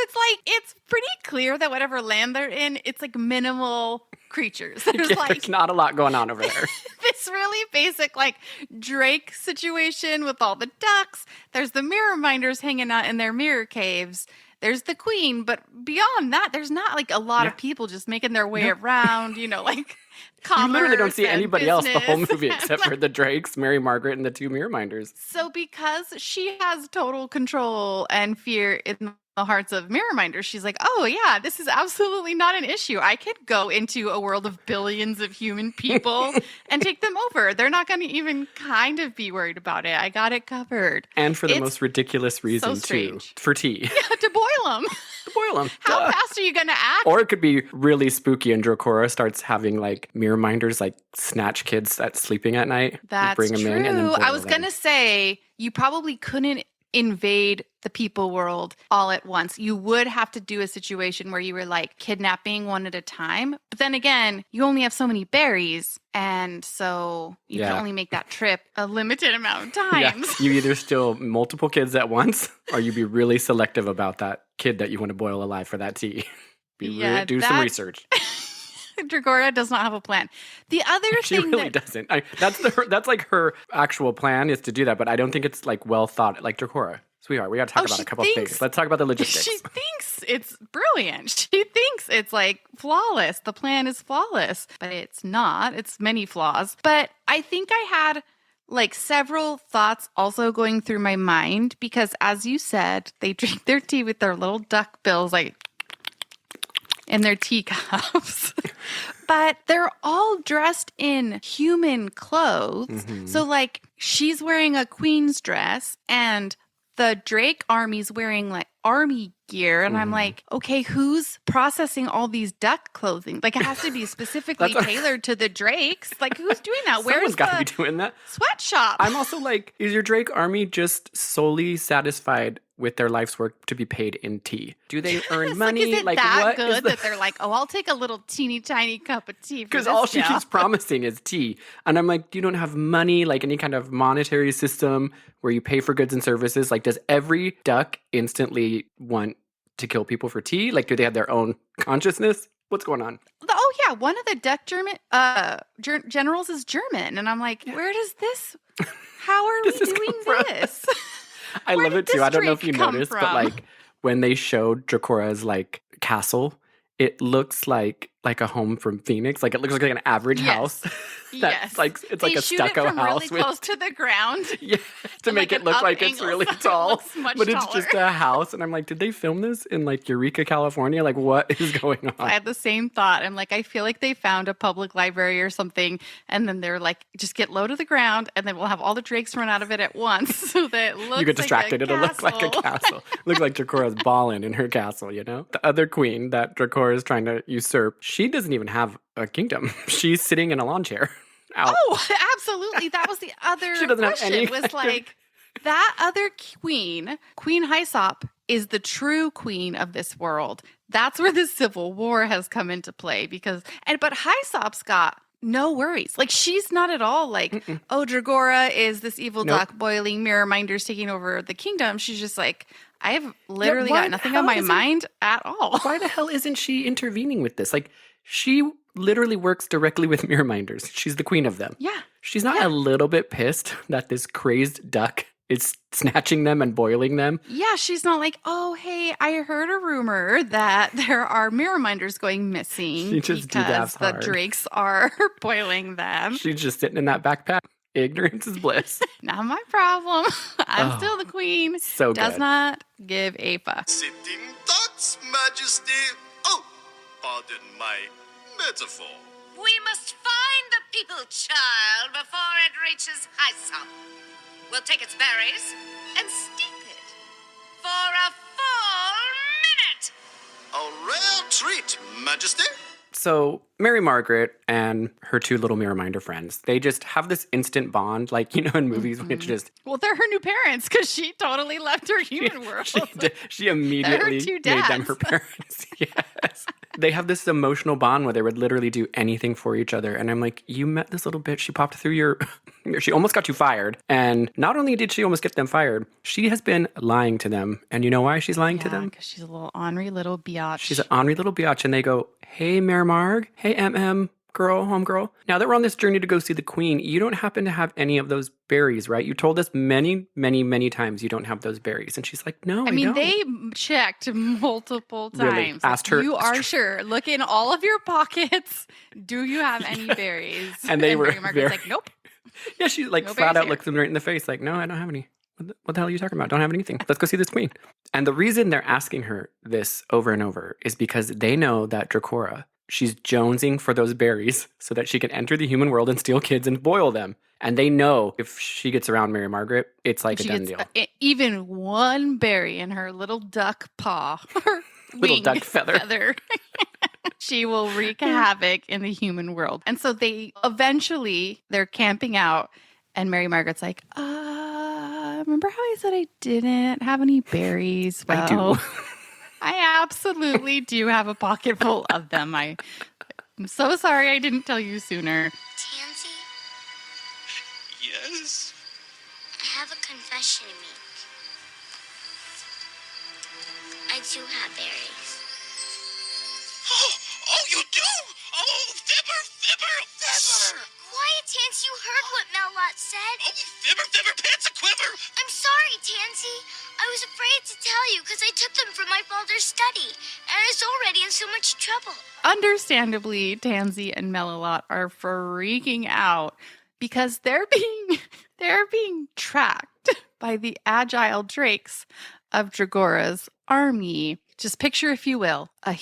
it's pretty clear that whatever land they're in, it's like minimal creatures. There's not a lot going on over there. This really basic like Drake situation with all the ducks. There's the mirror minders hanging out in their mirror caves. There's the queen, but beyond that, there's not like a lot of people just making their way around, like commerce. You literally don't see and anybody else the whole business. movie except for the Drakes, Mary Margaret, and the 2 mirror minders. So because she has total control and fear in the hearts of mirror minders. She's like, oh yeah, this is absolutely not an issue. I could go into a world of billions of human people and take them over. They're not going to even kind of be worried about it. I got it covered. And for the most ridiculous reason, too. For tea. Yeah, to boil them. To boil them. How fast are you going to act? Or it could be really spooky and Dracora starts having like mirror minders like snatch kids that's sleeping at night. That's bring them true. in and then boil I was them. going to say you probably couldn't invade the people world all at once. You would have to do a situation where you were like kidnapping one at a time. But then again, you only have so many berries. And so you can only make that trip a limited amount of times. Yeah. You either steal multiple kids at once or you be really selective about that kid that you want to boil alive for that tea. Do some research. Dragora does not have a plan. The other she thing really doesn't. That's like her actual plan is to do that, but I don't think it's like well thought. Like Dracora, sweetheart, we got to talk about a couple of things. Let's talk about the logistics. She thinks it's brilliant. She thinks it's like flawless. The plan is flawless, but it's not. It's many flaws. But I think I had like several thoughts also going through my mind because, as you said, they drink their tea with their little duck bills, like in their teacups. But they're all dressed in human clothes. Mm-hmm. So, like, she's wearing a queen's dress and the Drake army's wearing, like, army gear. And I'm like, okay, who's processing all these duck clothing? Like, it has to be specifically tailored to the Drakes. Like, who's doing that? Someone's got to be doing that. Sweatshop. I'm also like, is your Drake army just solely satisfied with their life's work to be paid in tea? Do they earn money? Like, is it like that what good that they're like, oh, I'll take a little teeny tiny cup of tea because all she keeps promising is tea. And I'm like, you don't have money, like any kind of monetary system where you pay for goods and services. Like, does every duck instantly want to kill people for tea? Like, do they have their own consciousness? What's going on? Oh yeah, one of the duck generals is German, and I'm like, where does this? How are we doing this? I love it too. I don't know if you noticed, but like when they showed Dracora's like castle, it looks like a home from Phoenix. Like it looks like an average house. That's like it's like a stucco house really close to the ground. Yeah, to make it look like it's really tall, but it's just a house. And I'm like, did they film this in like Eureka, California? Like, what is going on? I had the same thought. I'm like, I feel like they found a public library or something, and then they're like, just get low to the ground, and then we'll have all the drakes run out of it at once, so that it looks. You get distracted. Like it'll look like a castle. Looks like Dracora's balling in her castle. You know, the other queen that Dracora is trying to usurp, she doesn't even have a kingdom. She's sitting in a lawn chair. Out. Oh, absolutely. That was the other she doesn't question. Have any was like that other queen, Queen Hyssop, is the true queen of this world. That's where the Civil War has come into play but Hyssop's got no worries. Like she's not at all like, oh, Dragora is this evil duck boiling mirror minders taking over the kingdom. She's just like, I have literally got nothing on my mind at all. Why the hell isn't she intervening with this? Like she literally works directly with mirror minders. She's the queen of them. Yeah. She's not a little bit pissed that this crazed duck is snatching them and boiling them. Yeah, she's not like, oh, hey, I heard a rumor that there are mirror minders going missing she just because the drakes are boiling them. She's just sitting in that backpack. Ignorance is bliss. Not my problem. I'm still the queen. So good. Does not give a fuck. Sitting ducks, Majesty. Oh, pardon my metaphor. We must find the people child before it reaches Hyssop. We'll take its berries and steep it for a full minute. A rare treat, Majesty. So Mary Margaret and her two little mirror minder friends, they just have this instant bond, like, you know, in movies when it's just... Well, they're her new parents because she totally left her human world. She immediately made them her parents. Yes. They have this emotional bond where they would literally do anything for each other. And I'm like, you met this little bitch. She popped through your... She almost got you fired. And not only did she almost get them fired, she has been lying to them. And you know why she's lying to them? Because she's a little ornery little biatch. She's an ornery little biatch. And they go, hey, Mare Marg. Hey, MM. Girl, homegirl. Now that we're on this journey to go see the queen, you don't happen to have any of those berries, right? You told us many, many, many times you don't have those berries. And she's like, no, I mean, don't. They checked multiple times. Really? Asked her. You are sure. Look in all of your pockets. Do you have any berries? And they were Mary Margaret's like, nope. Yeah, she like flat out looks them right in the face like, no, I don't have any. What the hell are you talking about? Don't have anything. Let's go see this queen. And the reason they're asking her this over and over is because they know that Dracora, she's jonesing for those berries so that she can enter the human world and steal kids and boil them. And they know if she gets around Mary Margaret, it's like a She done gets deal. even one berry in her little duck paw, her Little wing duck feather. She will wreak havoc in the human world. And so they're camping out, and Mary Margaret's like, remember how I said I didn't have any berries? Well, I do. I absolutely do have a pocket full of them. I'm so sorry I didn't tell you sooner. Tansy, Yes? I have a confession to make. I do have berries. Oh, you do? Oh, Fibber, Fibber, Fibber! Quiet, Tansy. You heard what Melot said. Oh, Fibber, Fibber, pants a quiver! I'm sorry, Tansy. I was afraid to tell you because I took them from my father's study, and I was already in so much trouble. Understandably, Tansy and Melilot are freaking out because they're being tracked by the agile drakes of Dragora's army. Just picture, if you will, a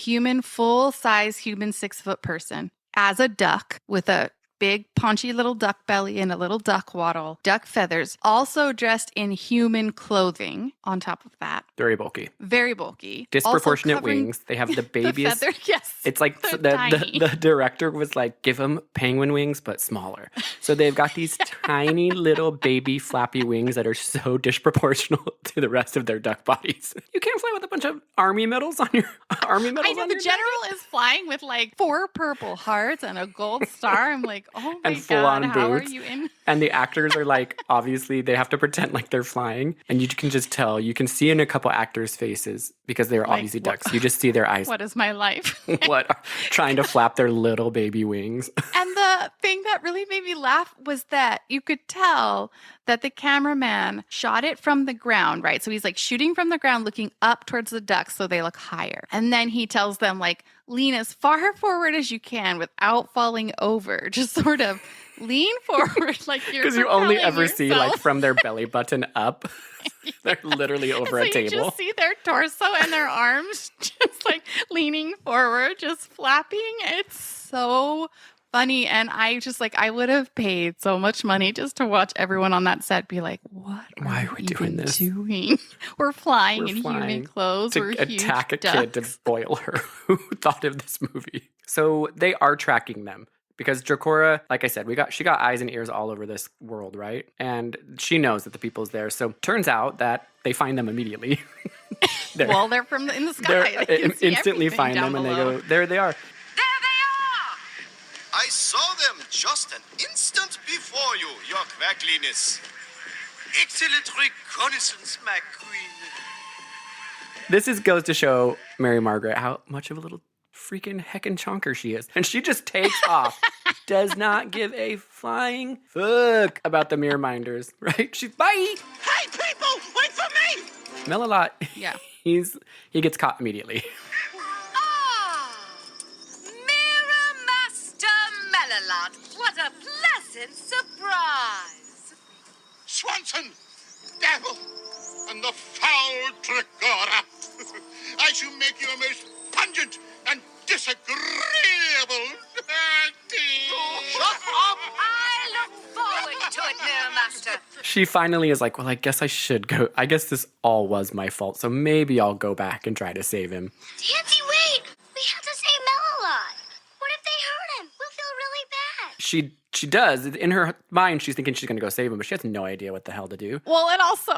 full-size human 6-foot person as a duck with a big paunchy little duck belly and a little duck waddle, duck feathers, also dressed in human clothing on top of that. Very bulky. Very bulky. Disproportionate Also covering wings. They have the the babiest. feather, yes. It's like They're tiny. the director was like, give them penguin wings, but smaller. So they've got these tiny little baby flappy wings that are so disproportional to the rest of their duck bodies. You can't fly with a bunch of army medals on your army medals. I know on the your general is flying with like 4 purple hearts and a gold star. I'm like, oh my And full God, on how boots. are you in? And the actors are like, obviously, they have to pretend like they're flying. And you can just tell, you can see in a couple actors' faces because they're Like, obviously ducks. You just see their eyes. What is my life? Trying to flap their little baby wings. And the thing that really made me laugh was that you could tell that the cameraman shot it from the ground, right? So he's like shooting from the ground, looking up towards the ducks so they look higher. And then he tells them like, lean as far forward as you can without falling over. Just sort of lean forward like you're Because you only propelling ever see like yourself. from their belly button up. They're literally over So a table. you just see their torso and their arms just like leaning forward, just flapping. It's so funny. And I would have paid so much money just to watch everyone on that set be like, what Why are we doing this? We're flying We're in flying human clothes. to We're attack a huge kid to ducks. boil her. Who thought of this movie? So they are tracking them. Because Dracora, like I said, she got eyes and ears all over this world, right? And she knows that the people's there. So turns out that they find them immediately. Well, they're in the sky. They can see instantly everything find down them and below. they go, there they are. There they are! I saw them just an instant before you, your quackliness. Excellent reconnaissance, my queen. This goes to show Mary Margaret how much of a little freaking heckin' chonker she is. And she just takes off. Does not give a flying fuck about the mirror minders, right? She's bye. Hey, people, wait for me! Melilot, Yeah. he gets caught immediately. Ah! Mirror Master Melilot, what a pleasant surprise! Swanson, Dabble, and the foul Dracora. I shall make you a most pungent and disagreeable. Shut up! I look forward to it, Mirror Master. She finally is like, well, I guess I should go. I guess this all was my fault, so maybe I'll go back and try to save him. Tansy, wait! We have to save Melilot. What if they hurt him? We'll feel really bad. She does. In her mind, she's thinking she's going to go save him, but she has no idea what the hell to do. Well, and also,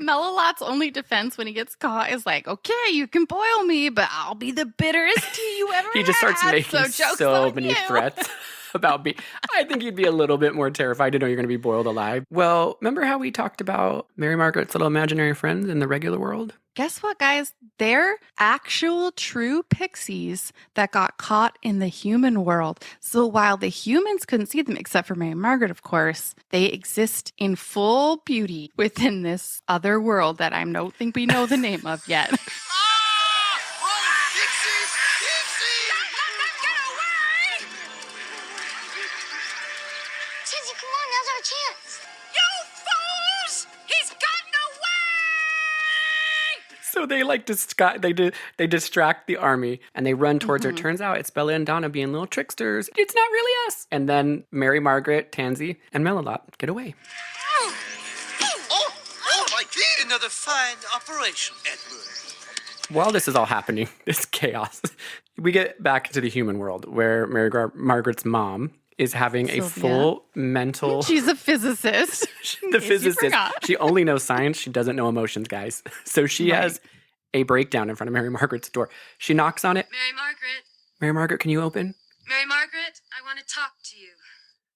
Melilot's only defense when he gets caught is like, okay, you can boil me, but I'll be the bitterest tea you ever He just starts had, making joke's so on many you. threats about being. I think you'd be a little bit more terrified to know you're going to be boiled alive. Well, remember how we talked about Mary Margaret's little imaginary friends in the regular world? Guess what, guys? They're actual true pixies that got caught in the human world. So while the humans couldn't see them, except for Mary Margaret, of course, they exist in full beauty within this other world that I don't think we know the name of yet. Tansy, come on, now's our chance. You fools! He's got no So they they distract the army and they run towards her. Turns out it's Bella and Donna being little tricksters. It's not really us. And then Mary Margaret, Tansy, and Melilot get away. Oh, my God. Another fine operation, Edward. While this is all happening, this chaos, we get back to the human world where Margaret's mom is having a full mental... She's a physicist. The physicist. She only knows science. She doesn't know emotions, guys. So she has a breakdown in front of Mary Margaret's door. She knocks on it. Mary Margaret. Mary Margaret, can you open? Mary Margaret, I want to talk to you.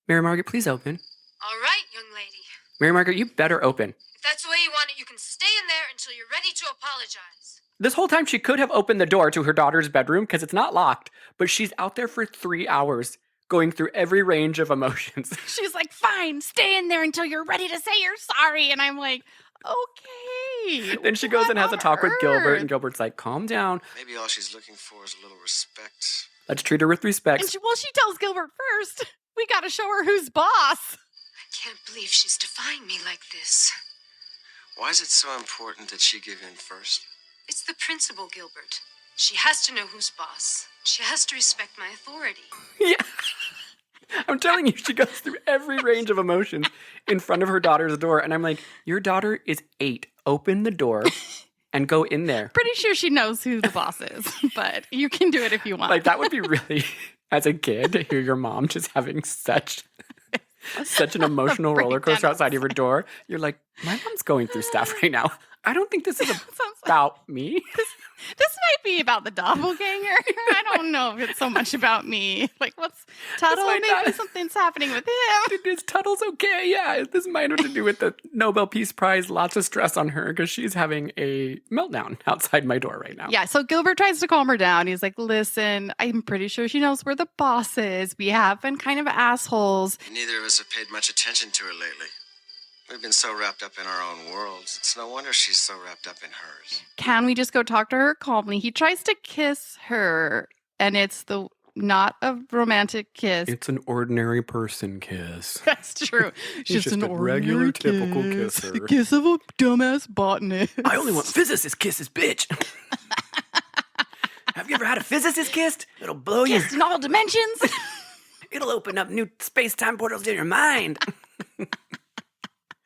Mary Margaret, please open. All right, young lady. Mary Margaret, you better open. If that's the way you want it, you can stay in there until you're ready to apologize. This whole time, she could have opened the door to her daughter's bedroom because it's not locked, but she's out there for 3 hours going through every range of emotions. She's like, fine, stay in there until you're ready to say you're sorry. And I'm like, okay. Then she goes and has a talk with Gilbert, and Gilbert's like, calm down. Maybe all she's looking for is a little respect. Let's treat her with respect. And she tells Gilbert first, we got to show her who's boss. I can't believe she's defying me like this. Why is it so important that she give in first? It's the principle, Gilbert. She has to know who's boss. She has to respect my authority. Yeah. I'm telling you, she goes through every range of emotions in front of her daughter's door. And I'm like, your daughter is 8. Open the door and go in there. Pretty sure she knows who the boss is, but you can do it if you want. Like, that would be really, as a kid, to hear your mom just having such an emotional roller coaster outside of your door. You're like, my mom's going through stuff right now. I don't think this is about me. This might be about the doppelganger. I don't know if it's so much about me. Like, what's Tuttle? Maybe something's happening with him. Is Tuttle's okay? Yeah, this might have to do with the Nobel Peace Prize. Lots of stress on her because she's having a meltdown outside my door right now. Yeah, so Gilbert tries to calm her down. He's like, listen, I'm pretty sure she knows where the boss is. We have been kind of assholes. Neither of us have paid much attention to her lately. We've been so wrapped up in our own worlds. It's no wonder she's so wrapped up in hers. Can we just go talk to her calmly? He tries to kiss her, and it's not a romantic kiss. It's an ordinary person kiss. That's true. Just an regular, typical kisser. The kiss of a dumbass botanist. I only want physicist kisses, bitch. Have you ever had a physicist kiss? It'll blow you. Kissed in all dimensions. It'll open up new space-time portals in your mind.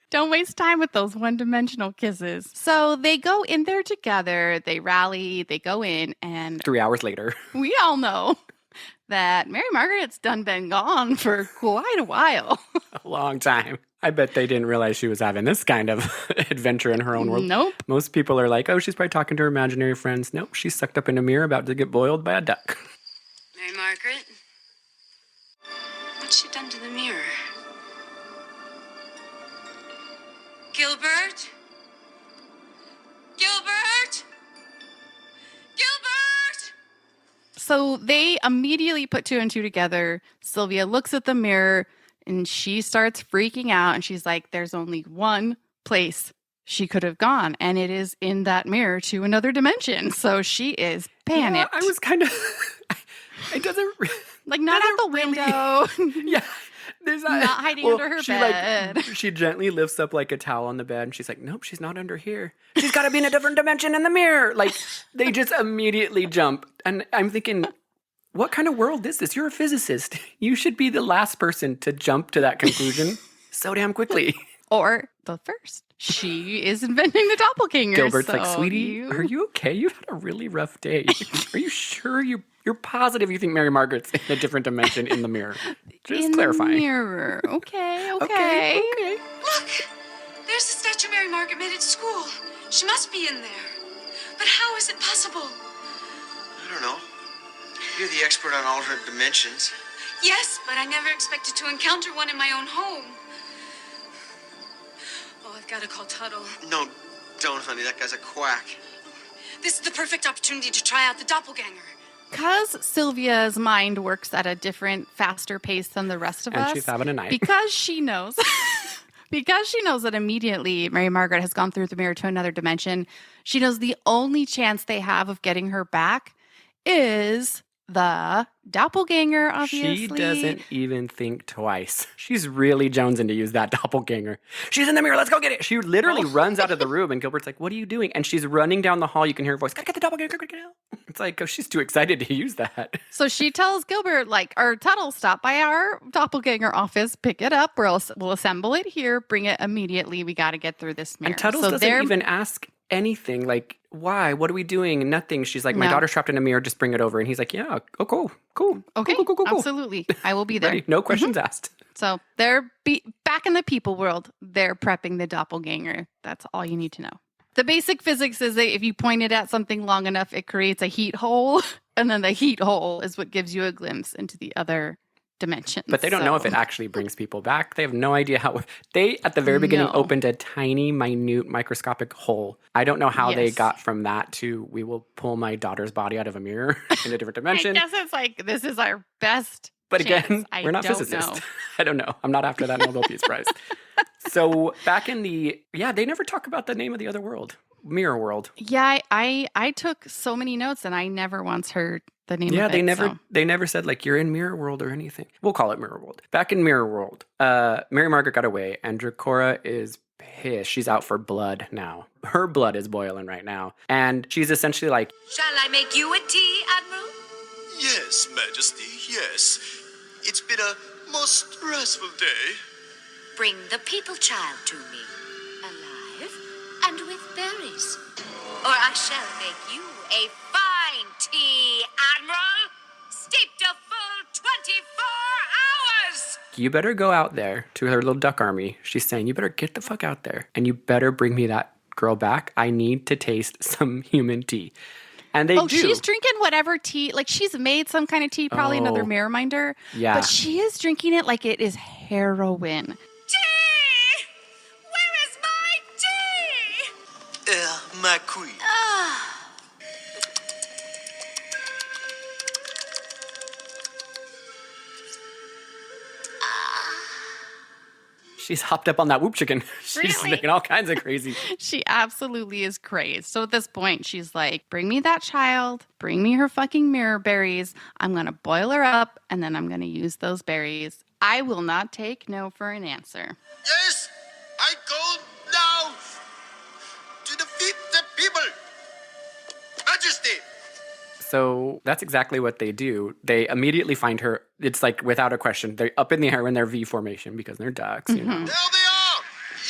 Don't waste time with those one-dimensional kisses. So they go in there together, they rally, they go in, and 3 hours later, we all know that Mary Margaret's been gone for quite a while. A long time. I bet they didn't realize she was having this kind of adventure in her own world. Nope. Most people are like, oh, she's probably talking to her imaginary friends. Nope, she's sucked up in a mirror about to get boiled by a duck. Mary Margaret? What's she done to the mirror? Gilbert? Gilbert? Gilbert! So they immediately put 2 and 2 together. Sylvia looks at the mirror and she starts freaking out. And she's like, there's only one place she could have gone. And it is in that mirror to another dimension. So she is panicked. Yeah, I was kind of... It doesn't... Like, not out the window. Yeah. There's not hiding under her bed. She gently lifts up like a towel on the bed and she's like, nope, she's not under here. She's got to be in a different dimension in the mirror. Like, they just immediately jump. And I'm thinking, what kind of world is this? You're a physicist. You should be the last person to jump to that conclusion so damn quickly. Or the first. She is inventing the doppelganger. Gilbert's like, sweetie, are you okay? You've had a really rough day. Are you sure you're positive you think Mary Margaret's in a different dimension in the mirror? Just clarifying. In the mirror. Okay. Okay. Look! There's the statue Mary Margaret made at school. She must be in there. But how is it possible? I don't know. You're the expert on alternate dimensions. Yes, but I never expected to encounter one in my own home. Oh, I've got to call Tuttle. No, don't, honey. That guy's a quack. This is the perfect opportunity to try out the doppelganger. Because Sylvia's mind works at a different, faster pace than the rest of us. And she's having a night. Because she knows that immediately Mary Margaret has gone through the mirror to another dimension. She knows the only chance they have of getting her back is the doppelganger, obviously. She doesn't even think twice. She's really jonesing to use that doppelganger. She's in the mirror. Let's go get it. She literally runs out of the room, and Gilbert's like, what are you doing? And she's running down the hall. You can hear her voice, gotta get the doppelganger, gotta get it. It's like, oh, she's too excited to use that. So she tells Gilbert, like, or Tuttle, stop by our doppelganger office, pick it up, we'll assemble it here, bring it immediately. We got to get through this mirror. And Tuttles doesn't even ask anything, like, why? What are we doing? Nothing. She's like, my daughter's trapped in a mirror, just bring it over. And he's like, yeah, oh, cool. Okay, cool. Absolutely. I will be there. Ready. No questions asked. So they're back in the people world. They're prepping the doppelganger. That's all you need to know. The basic physics is that if you point it at something long enough, it creates a heat hole. And then the heat hole is what gives you a glimpse into the other dimensions. But they don't know if it actually brings people back. They have no idea how. They, at the very beginning, opened a tiny, minute, microscopic hole. I don't know how they got from that to, we will pull my daughter's body out of a mirror in a different dimension. I guess it's like, this is our best But chance. again, we're not physicists. I don't know. I'm not after that Nobel Peace Prize. So back in the, they never talk about the name of the other world. Mirror world. Yeah, I took so many notes and I never once heard the name of it. They never said like you're in Mirror World or anything. We'll call it Mirror World. Back in Mirror World, Mary Margaret got away and Dracora is pissed. She's out for blood now. Her blood is boiling right now. And she's essentially like, shall I make you a tea, Admiral? Yes, Majesty, yes. It's been a most stressful day. Bring the people child to me, alive and with berries. Or I shall make you a fine tea, Admiral, steeped a full 24 hours. You better go out there to her little duck army. She's saying, you better get the fuck out there and you better bring me that girl back. I need to taste some human tea. And they do. She's drinking whatever tea. Like, she's made some kind of tea, probably another mirror minder. Yeah. But she is drinking it like it is heroin. Tea! Where is my tea? My queen. She's hopped up on that whoop chicken. She's making all kinds of crazy. She absolutely is crazed. So at this point, she's like, bring me that child. Bring me her fucking mirror berries. I'm going to boil her up, and then I'm going to use those berries. I will not take no for an answer. Yes, I go now to defeat the people. Majesty. So that's exactly what they do. They immediately find her. It's like without a question. They're up in the air in their V formation because they're ducks, you know. There they are,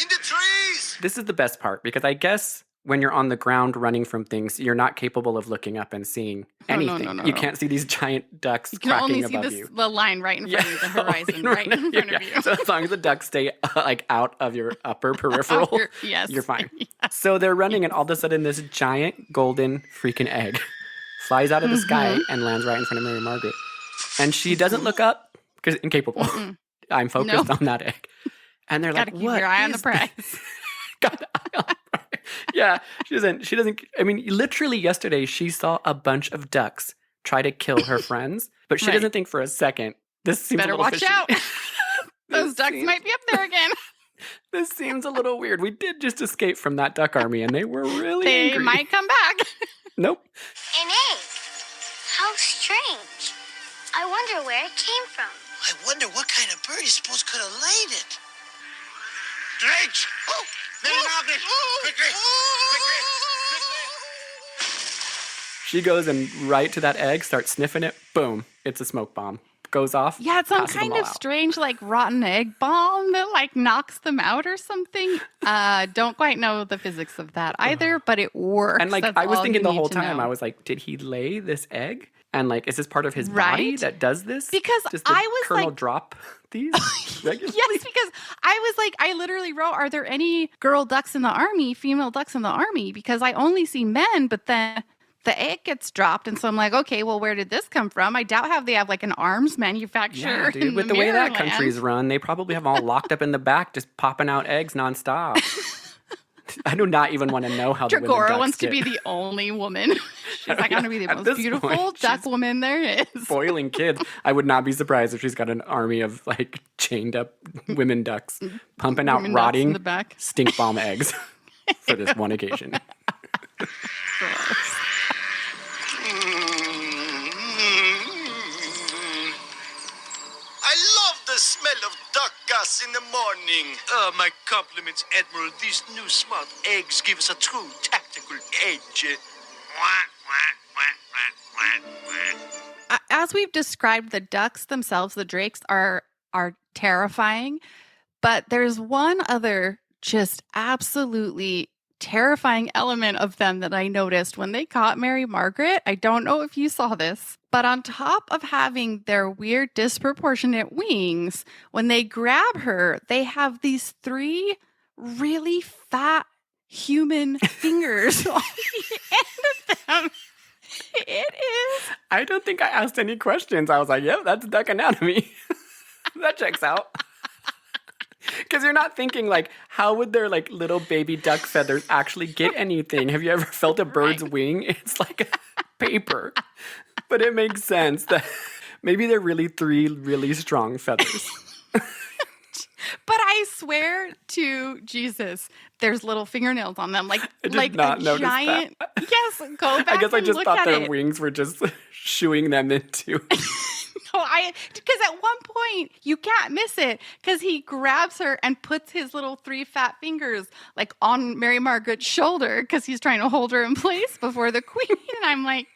in the trees. This is the best part because I guess when you're on the ground running from things, you're not capable of looking up and seeing anything. You can't see these giant ducks cracking above you. You can only see the line right in front of you, the horizon right in front of you. So as long as the ducks stay like out of your upper peripheral, you're fine. Yes. So they're running and all of a sudden this giant golden freaking egg flies out of the sky and lands right in front of Mary Margaret. And she doesn't look up because incapable. I'm focused on that egg. And they're like, keep your eye on the prize. Got the eye on the prize. Yeah, she doesn't. I mean, literally yesterday, she saw a bunch of ducks try to kill her friends, but she doesn't think for a second, this seems better a little watch fishy. out. Those ducks might be up there again. This seems a little weird. We did just escape from that duck army, and they were really angry. They might come back. Nope. An egg. How strange. I wonder where it came from. I wonder what kind of bird you suppose could have laid it. Drakes! Oh, Mary Margaret! Quickly! She goes and right to that egg, starts sniffing it. Boom. It's a smoke bomb. Goes off. Yeah, it's some kind of strange, like, rotten egg bomb that, like, knocks them out or something. Don't quite know the physics of that either, but it works. And, like, I was thinking the whole time, I was like, did he lay this egg? And, like, is this part of his body that does this? Because does the I was colonel like, drop these regularly? Yes, because I was like, I literally wrote, are there any girl ducks in the army, female ducks in the army? Because I only see men, but then the egg gets dropped. And so I'm like, okay, well, where did this come from? I doubt they have like an arms manufacturer. Yeah, dude, with the way that country's run, they probably have them all locked up in the back, just popping out eggs nonstop. I do not even want to know how the women Dracora ducks wants get. to be the only woman. She's like, I'm going to be the At most this beautiful point, duck woman there is. Boiling kids. I would not be surprised if she's got an army of like chained up women ducks pumping out Women ducks in rotting the back. stink bomb eggs for this one occasion. love the smell of duck gas in the morning. My compliments, Admiral. These new smart eggs give us a true tactical edge. As we've described, the ducks themselves, the drakes, are terrifying. But there's one other just absolutely terrifying element of them that I noticed when they caught Mary Margaret. I don't know if you saw this, but on top of having their weird disproportionate wings, when they grab her, they have these 3 really fat human fingers on the end of them. It is. I don't think I asked any questions. I was like, yep, that's duck anatomy. That checks out. Because you're not thinking, like, how would their, like, little baby duck feathers actually get anything? Have you ever felt a bird's wing? It's like a paper. But it makes sense that maybe they're really 3 really strong feathers. But I swear to Jesus, there's little fingernails on them, like I did like not a notice giant. that. Yes, go back. I guess I and just look thought at their it. wings were just shooing them into. Because at one point you can't miss it because he grabs her and puts his little 3 fat fingers like on Mary Margaret's shoulder because he's trying to hold her in place before the queen. And I'm like,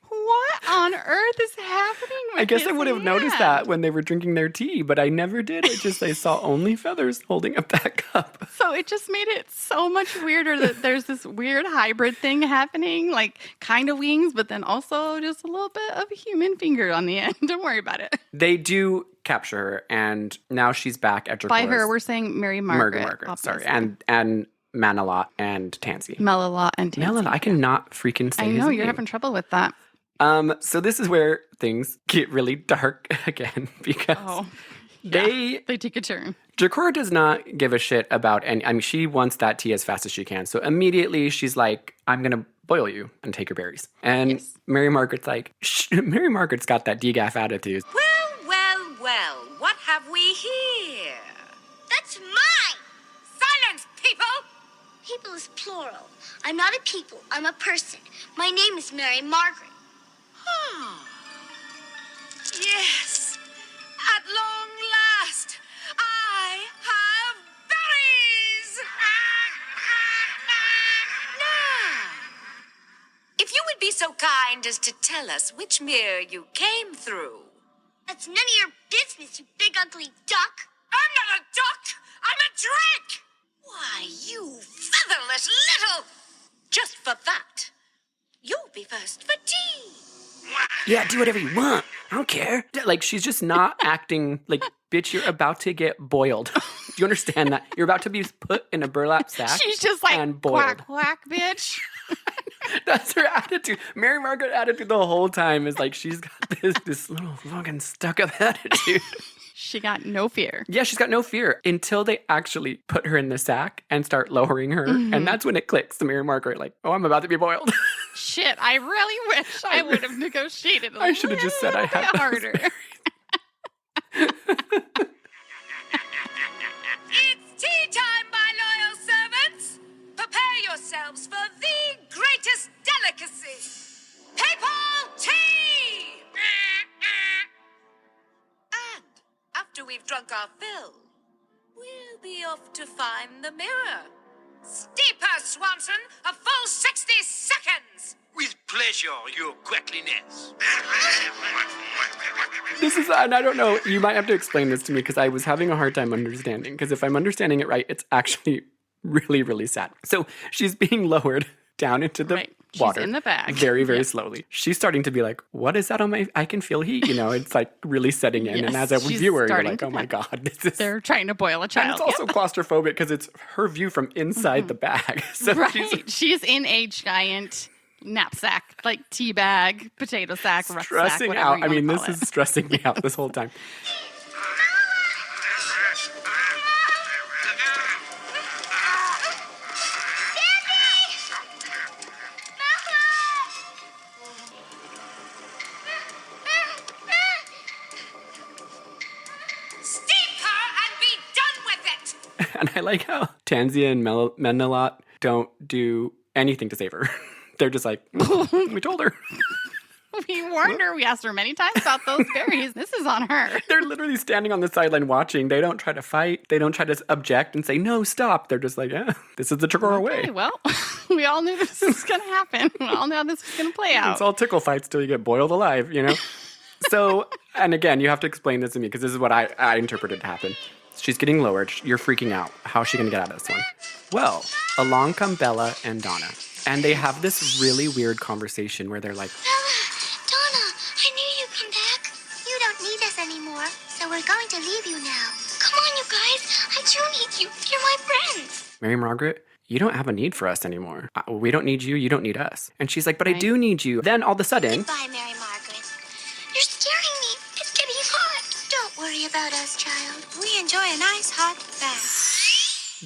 what on earth is happening with I guess his I would have noticed hand? that when they were drinking their tea, but I never did. I saw only feathers holding up that cup. So it just made it so much weirder that there's this weird hybrid thing happening, like kind of wings, but then also just a little bit of a human finger on the end. Don't worry about it. They do capture her, and now she's back at By Dracora's. her, we're saying Mary Margaret. Sorry, obviously. and Manalot and Tansy. Melalot and Tansy. Melalot, I cannot freaking say I know, his you're name. having trouble with that. So this is where things get really dark again because they take a turn. Dracora does not give a shit about any. I mean, she wants that tea as fast as she can. So immediately she's like, "I'm gonna boil you and take your berries." And Mary Margaret's like, Mary Margaret's got that degaff attitude. Well, what have we here? That's mine! Silence, people! People is plural. I'm not a people, I'm a person. My name is Mary Margaret. Yes, at long last, I have berries! Now, if you would be so kind as to tell us which mirror you came through. That's none of your business, you big ugly duck. I'm not a duck! I'm a drake! Why, you featherless little... Just for that, you'll be first for tea. Yeah, do whatever you want. I don't care. Like, she's just not acting like, bitch, you're about to get boiled. Do you understand that? You're about to be put in a burlap sack. She's just like, and boiled. quack, quack, bitch. That's her attitude. Mary Margaret's attitude the whole time is like, she's got this little fucking stuck-up attitude. She got no fear. Yeah, she's got no fear until they actually put her in the sack and start lowering her. Mhm. And that's when it clicks to Mary Margaret, like, oh, I'm about to be boiled. Shit, I really wish I would have negotiated a I should have just said I had bit harder. It's tea time, my loyal servants. Prepare yourselves for the greatest delicacy. Papal tea! And after we've drunk our fill, we'll be off to find the mirror. Steeper, Swanson! A full 60 seconds! With pleasure, your quackliness. This is, and I don't know, you might have to explain this to me because I was having a hard time understanding. Because if I'm understanding it right, it's actually really, really sad. So she's being lowered down into the water. She's in the bag. Very, very slowly. She's starting to be like, what is that on my, I can feel heat. You know, it's like really setting in. And as a she's viewer, you're starting like, to oh my panic. God, this is... They're trying to boil a And child. it's also claustrophobic because it's her view from inside the bag. So Right. She's in a giant knapsack, like tea bag, potato sack, rucksack, stressing whatever out. you I wanna mean, call this it. is stressing me out this whole time. Steeper and be done with it! And I like how Tansy and Menelot don't do anything to save her. They're just like, we told her. We warned her. We asked her many times about those berries. This is on her. They're literally standing on the sideline watching. They don't try to fight. They don't try to object and say, no, stop. They're just like, yeah, this is the Dragora way. Well, we all knew this was going to happen. We all knew how this was going to play out. It's all tickle fights till you get boiled alive, you know? So, and again, you have to explain this to me because this is what I interpreted to happen. She's getting lowered. You're freaking out. How's she going to get out of this one? Well, along come Bella and Donna. And they have this really weird conversation where they're like, Bella, Donna, I knew you'd come back. You don't need us anymore, so we're going to leave you now. Come on, you guys. I do need you. You're my friends. Mary Margaret, you don't have a need for us anymore. We don't need you. You don't need us. And she's like, but I do need you. Then all of a sudden... Goodbye, Mary Margaret. You're scaring me. It's getting hot. Don't worry about us, child. We enjoy a nice hot bath.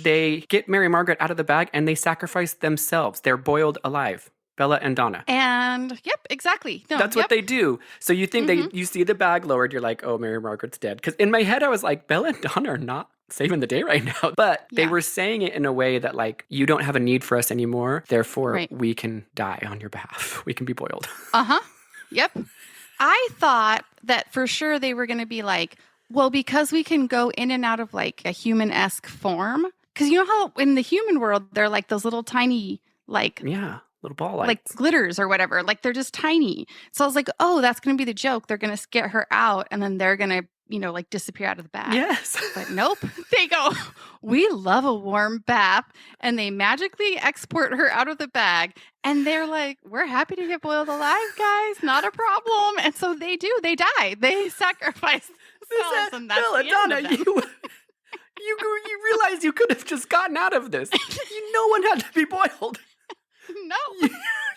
They get Mary Margaret out of the bag and they sacrifice themselves. They're boiled alive. Bella and Donna. And yep, exactly. No, That's what they do. So you think you see the bag lowered, you're like, oh, Mary Margaret's dead. Because in my head, I was like, Bella and Donna are not saving the day right now. But they were saying it in a way that like, you don't have a need for us anymore. Therefore, we can die on your behalf. We can be boiled. Yep. I thought that for sure they were going to be like, well, because we can go in and out of like a human-esque form. Because you know how in the human world, they're like those little tiny, like... Yeah, little ball lights. Like glitters or whatever. Like they're just tiny. So I was like, oh, that's going to be the joke. They're going to get her out and then they're going to, you know, like disappear out of the bag. Yes. But nope. They go, we love a warm bath. And they magically export her out of the bag. And they're like, we're happy to get boiled alive, guys. Not a problem. And so they do. They die. They sacrifice themselves. And that's Bella, the end Donna, of them. You realize you could have just gotten out of this. No one had to be boiled. No.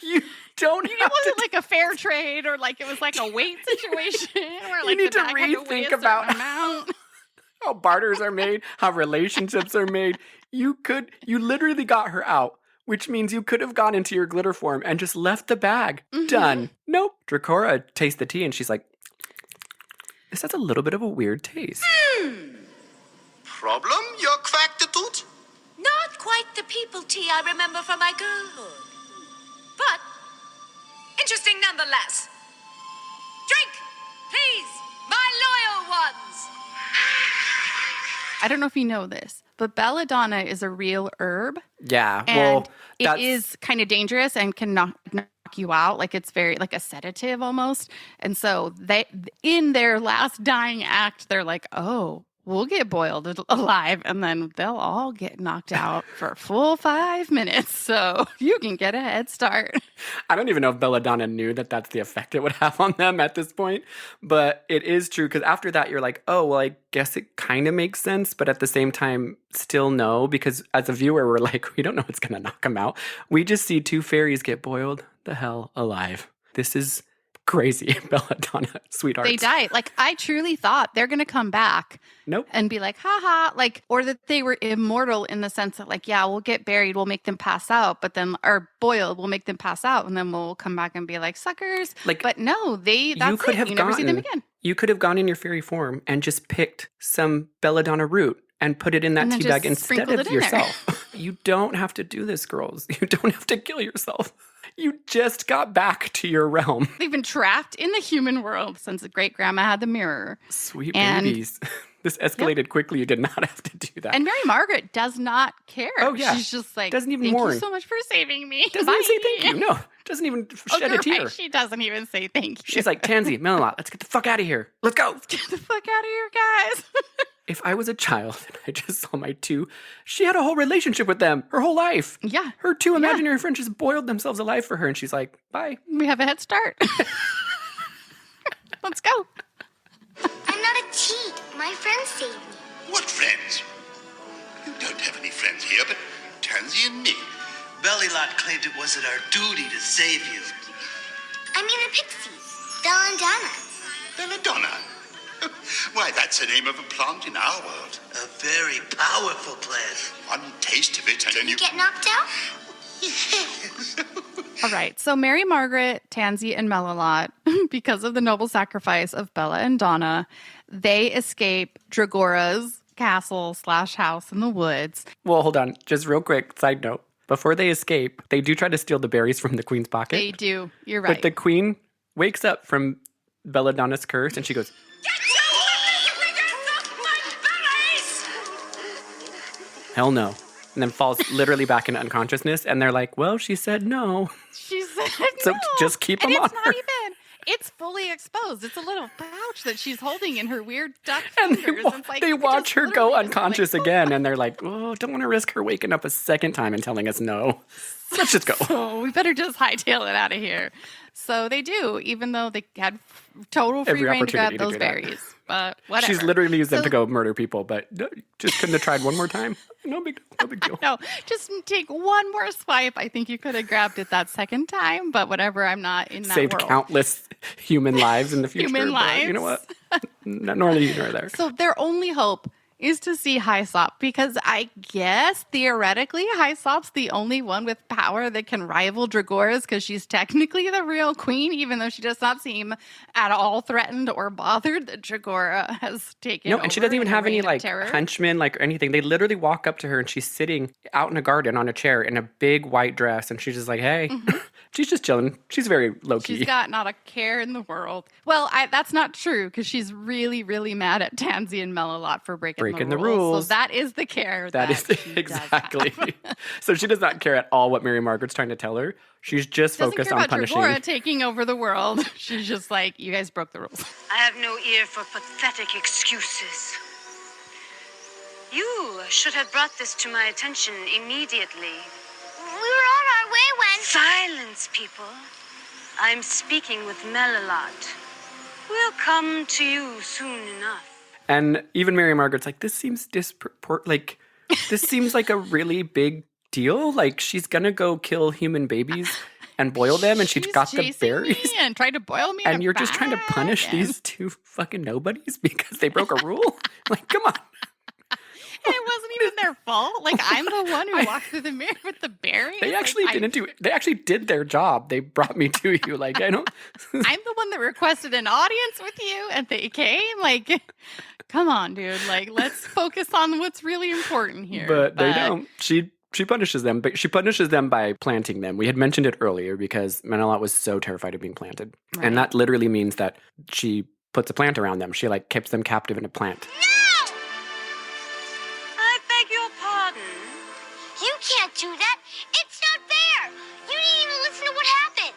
You don't It wasn't like a fair trade or like it was like a weight situation where like need the to bag had to weigh rethink a certain about amount. how barters are made, how relationships are made. You literally got her out, which means you could have gone into your glitter form and just left the bag. Done. Nope. Dracora tastes the tea and she's like, this has a little bit of a weird taste. Problem? Your quackitude? Not quite the people tea I remember from my girlhood. But interesting nonetheless. Drink, please, my loyal ones. I don't know if you know this, but belladonna is a real herb. Yeah, And it is kind of dangerous and can knock you out. Like it's very like a sedative almost. And so they, in their last dying act, they're like, oh, we'll get boiled alive and then they'll all get knocked out for a full 5 minutes. So you can get a head start. I don't even know if Belladonna knew that that's the effect it would have on them at this point. But it is true because after that, you're like, oh, well, I guess it kind of makes sense. But at the same time, still no, because as a viewer, we're like, we don't know what's going to knock them out. We just see two fairies get boiled the hell alive. This is crazy. Belladonna, sweethearts. They died. Like, I truly thought they're going to come back. Nope. And be like, haha, like, or that they were immortal in the sense that, like, yeah, we'll get buried, we'll make them pass out, but then, or boiled, we'll make them pass out, and then we'll come back and be like, suckers. Like, but no, that's it. You never see them again. You could have gone in your fairy form and just picked some belladonna root and put it in that tea bag instead of yourself. You don't have to do this, girls. You don't have to kill yourself. You just got back to your realm. They've been trapped in the human world since the great grandma had the mirror. Sweet babies. This escalated quickly. You did not have to do that. And Mary Margaret does not care. Oh, yeah. She's just like, doesn't even thank mourn. you so much for saving me. Doesn't even say thank you. No. Doesn't even shed a tear. Right. She doesn't even say thank you. She's like, Tansy, Melilot, let's get the fuck out of here. Let's go. Let's get the fuck out of here, guys. If I was a child and I just saw my two, she had a whole relationship with them her whole life. Yeah. Her two imaginary friends just boiled themselves alive for her. And she's like, bye. We have a head start. Let's go. I'm not a cheat. My friends saved me. What friends? You don't have any friends here but Tansy and me. Bellylot claimed it wasn't our duty to save you. I mean the pixies. Bella and Donna. Belladonna. Why, that's the name of a plant in our world. A very powerful plant. One taste of it and then You get knocked out? Yes. All right. So Mary Margaret, Tansy, and Melilot, because of the noble sacrifice of Bella and Donna, they escape Dragora's castle / house in the woods. Well, hold on. Just real quick, side note. Before they escape, they do try to steal the berries from the queen's pocket. They do. You're right. But the queen wakes up from Belladonna's curse and she goes, hell no. And then falls literally back into unconsciousness. And they're like, well, she said no. She said So no. just keep them and on it's her. not even. It's fully exposed. It's a little pouch that she's holding in her weird duck And fingers. It's like, they watch her go literally unconscious again. And they're like, oh, don't want to risk her waking up a second time and telling us no. Let's just go. So we better just hightail it out of here. So they do, even though they had total free Every reign to grab opportunity to those do that. berries. But whatever. She's literally used them to go murder people, but just couldn't have tried one more time. No big deal. No, just take one more swipe. I think you could have grabbed it that second time, but whatever. I'm not in that Saved world. countless human lives in the future. Human but lives. You know what? Nor here nor there. So their only hope is to see Hyssop, because I guess theoretically Hyssop's the only one with power that can rival Dragora's, because she's technically the real queen, even though she does not seem at all threatened or bothered that Dragora has taken No, and she doesn't even have any like terror. henchmen like or anything. They literally walk up to her and she's sitting out in a garden on a chair in a big white dress, and she's just like, hey. She's just chilling. She's very low key. She's got not a care in the world. Well, that's not true, because she's really, really mad at Tansy and Melilot for breaking the rules. So that is the care that is exactly. So she does not care at all what Mary Margaret's trying to tell her. She's just focused on punishing. Dragora taking over the world. She's just like, you guys broke the rules. I have no ear for pathetic excuses. You should have brought this to my attention immediately. We were on our way when... Silence, people. I'm speaking with Melilot. We'll come to you soon enough. And even Mary Margaret's like, this seems this seems like a really big deal. Like, she's gonna go kill human babies and boil them, and she's got the berries and tried to boil me. And you're just trying to punish these two fucking nobodies because they broke a rule? Like, come on. And it wasn't even their fault. Like, I'm the one who walked through the mirror with the berries. They actually they actually did their job. They brought me to you. Like, I don't. I'm the one that requested an audience with you, and they came. Like, come on, dude. Like, let's focus on what's really important here. But they don't. She punishes them, but she punishes them by planting them. We had mentioned it earlier because Menelot was so terrified of being planted. Right. And that literally means that she puts a plant around them. She, like, keeps them captive in a plant. You can't do that. It's not fair. You didn't even listen to what happened.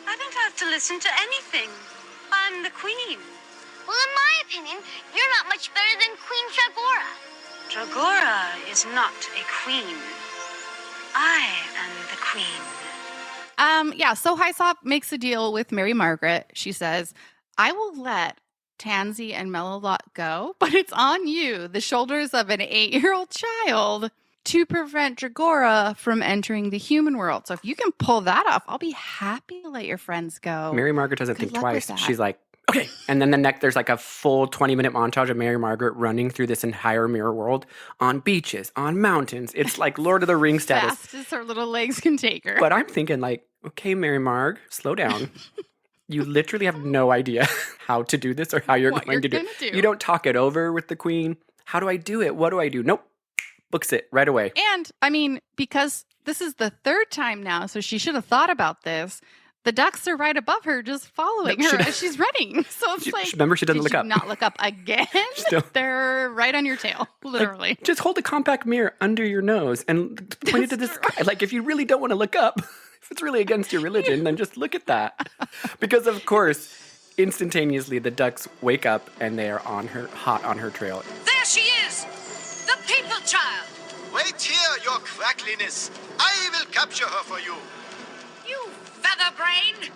I don't have to listen to anything. I'm the queen. Well, in my opinion, you're not much better than Queen Dragora. Dragora is not a queen. I am the queen. Yeah, so Hyssop makes a deal with Mary Margaret. She says, I will let Tansy and Melilot go, but it's on you, the shoulders of an 8-year-old child, to prevent Dragora from entering the human world. So if you can pull that off, I'll be happy to let your friends go. Mary Margaret doesn't think twice. She's like, okay. And then there's like a full 20-minute montage of Mary Margaret running through this entire mirror world on beaches, on mountains. It's like Lord of the Rings status. Fast as her little legs can take her. But I'm thinking like, okay, Mary Marg, slow down. You literally have no idea how to do this or how you're going to do it. You don't talk it over with the queen. How do I do it? What do I do? Nope. Books it right away. And, I mean, because this is the third time now, so she should have thought about this. The ducks are right above her, just following her as she's running. So it's like, remember, she doesn't look up. Not look up again. They're right on your tail, literally. Like, just hold a compact mirror under your nose and point it to the sky. Like, if you really don't want to look up, if it's really against your religion, then just look at that. Because, of course, instantaneously, the ducks wake up and they are hot on her trail. There she is! The people child! Wait here, your crackliness. I will capture her for you. You featherbrain!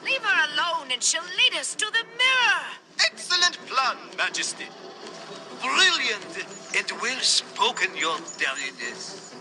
Leave her alone and she'll lead us to the mirror! Excellent plan, Majesty. Brilliant and well spoken, your dariness.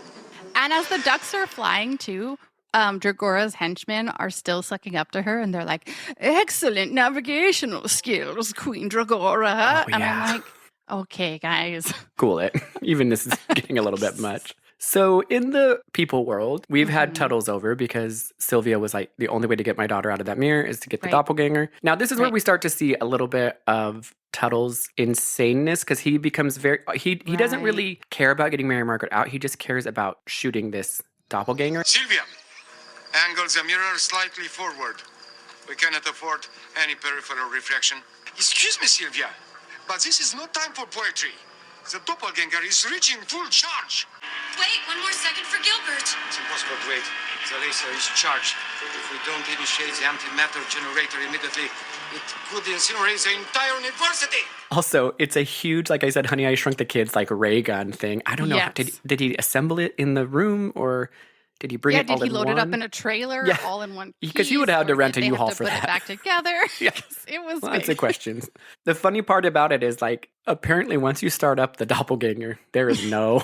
And as the ducks are flying too, Dragora's henchmen are still sucking up to her, and they're like, excellent navigational skills, Queen Dragora. And I'm like, okay, guys. Cool it. Even this is getting a little bit much. So in the people world, we've had Tuttles over because Sylvia was like, the only way to get my daughter out of that mirror is to get the doppelganger. Now, this is where we start to see a little bit of Tuttle's insaneness, because he becomes he doesn't really care about getting Mary Margaret out. He just cares about shooting this doppelganger. Sylvia, angle the mirror slightly forward. We cannot afford any peripheral refraction. Excuse me, Sylvia, but this is no time for poetry. The doppelganger is reaching full charge. Wait, one more second for Gilbert. It's impossible to wait. The laser is charged. If we don't initiate the antimatter generator immediately, it could incinerate the entire university. Also, it's a huge, like I said, Honey, I Shrunk the Kids, like ray gun thing. I don't know. Yes. Did he assemble it in the room or did he bring it all in one? Did he load it up in a trailer all in one piece? Because he would have had to or rent a did they U-Haul have to for put that. it back together. Yes. It was Lots big. of questions. The funny part about it is, like, apparently once you start up the doppelganger, there is no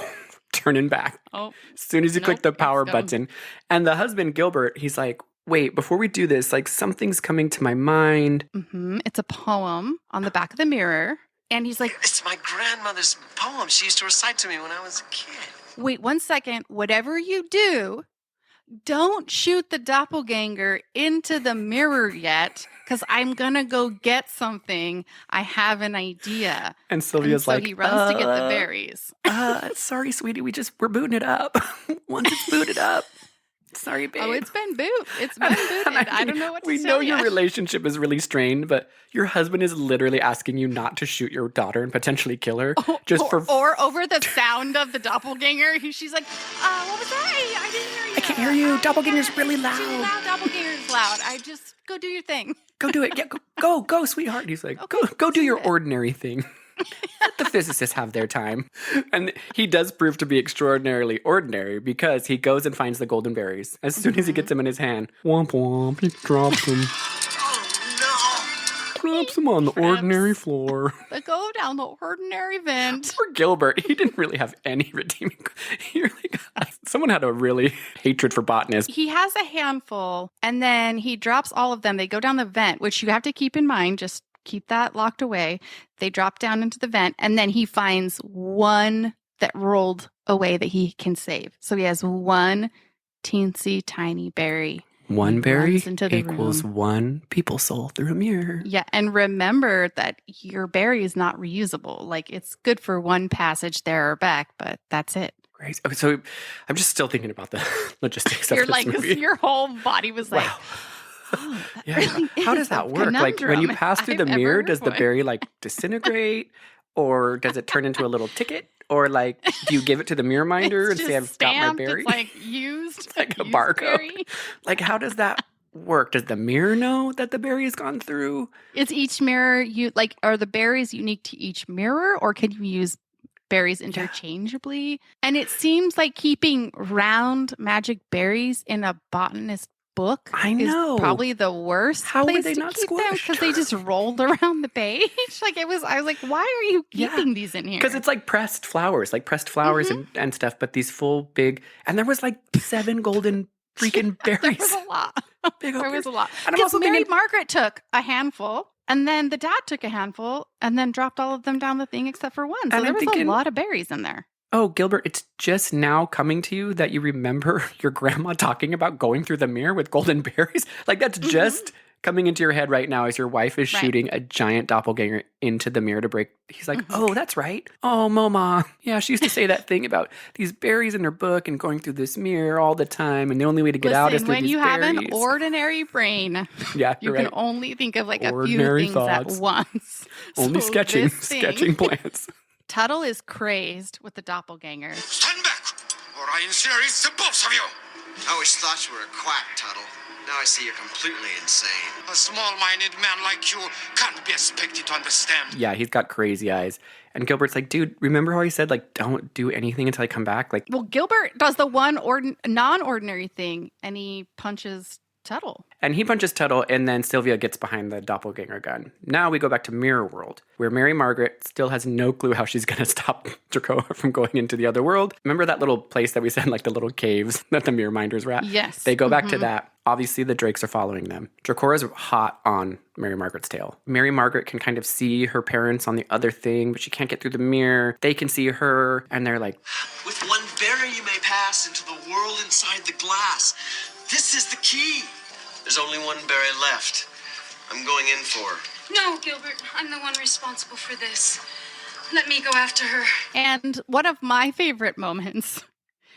turning back. Oh, as soon as you click the power it's gone. button. And the husband, Gilbert, he's like, wait, before we do this, like, something's coming to my mind. It's a poem on the back of the mirror. And he's like, It's my grandmother's poem. She used to recite to me when I was a kid. wait 1 second. Whatever you do, don't shoot the doppelganger into the mirror yet, because I'm going to go get something. I have an idea. And Sylvia's so like, he runs to get the berries. Sorry, sweetie, we're booting it up. Once it's booted up. Sorry, babe. Oh, it's been booted. I don't know what to We tell know you. your relationship is really strained, but your husband is literally asking you not to shoot your daughter and potentially kill her Or over the sound of the doppelganger. She's like, what was that? I didn't hear you. I can't hear you. Doppelganger's really Too loud. loud. Doppelganger's loud. I just go do your thing. Go do it. Yeah, go, sweetheart. And he's like, go do your ordinary thing. Let the physicists have their time. And he does prove to be extraordinarily ordinary because he goes and finds the golden berries. As soon as he gets them in his hand, womp womp, he drops them. Drops them on the ordinary floor. But go down the ordinary vent. Poor Gilbert. He didn't really have any redeeming. Someone had a really hatred for botanists. He has a handful, and then he drops all of them. They go down the vent, which you have to keep in mind. Just keep that locked away. They drop down into the vent, and then he finds one that rolled away that he can save. So he has one teensy tiny berry. One berry into the equals room. one people soul through a mirror. Yeah, and remember that your berry is not reusable. Like, it's good for one passage there or back, but that's it. Great. Okay, so I'm just still thinking about the logistics of You're this like, movie. your whole body was like, Wow. Yeah. How does that work? Like when you conundrum pass through the I've ever mirror, heard does the one. berry like disintegrate? Or does it turn into a little ticket? Or like, do you give it to the mirror minder and It's say, I've just got my stamped. berry? It's like used. Like a used barcode. berry. Like, how does that work? Does the mirror know that the berry has gone through? Is each mirror are the berries unique to each mirror, or can you use berries interchangeably? And it seems like keeping round magic berries in a botanist book know. is probably the worst How would place they to not keep them, squished? because they just rolled around the page. I was like, why are you keeping these in here? Because it's like pressed flowers and stuff, but these full big, and there was like 7 golden freaking berries. There was a lot. Big old There was a berries. lot. And I'm Because also Mary thinking, Margaret took a handful, and then the dad took a handful, and then dropped all of them down the thing except for one. So And there I'm was thinking- a lot of berries in there. oh, Gilbert, it's just now coming to you that you remember your grandma talking about going through the mirror with golden berries? Like, that's just coming into your head right now as your wife is Right. shooting a giant doppelganger into the mirror to break. He's like, oh, that's right. Oh, Mama. Yeah, she used to say that thing about these berries in her book and going through this mirror all the time. And the only way to get out is Listen, through when these you berries. have an ordinary brain, Yeah, you you're can right. only think of like a Ordinary few things thoughts. at once. Only So sketching this thing- plans. Tuttle is crazed with the doppelganger. Stand back, or I incinerate the both of you. I always thought you were a quack, Tuttle. Now I see you're completely insane. A small-minded man like you can't be expected to understand. Yeah, he's got crazy eyes. And Gilbert's like, dude, remember how he said, like, don't do anything until I come back? Like, Well, Gilbert does the one non-ordinary thing, and he punches Tuttle. and he punches Tuttle, and then Sylvia gets behind the doppelganger gun. Now we go back to Mirror World, where Mary Margaret still has no clue how she's going to stop Dracoa from going into the other world. Remember that little place that we said, like the little caves that the mirror minders were at? Yes. They go back to that. Obviously, the Drakes are following them. Dracora's hot on Mary Margaret's tail. Mary Margaret can kind of see her parents on the other thing, but she can't get through the mirror. They can see her, and they're like, With one berry, you may pass into the world inside the glass. This is the key. There's only one berry left. I'm going in for her. No, Gilbert, I'm the one responsible for this. Let me go after her. And one of my favorite moments,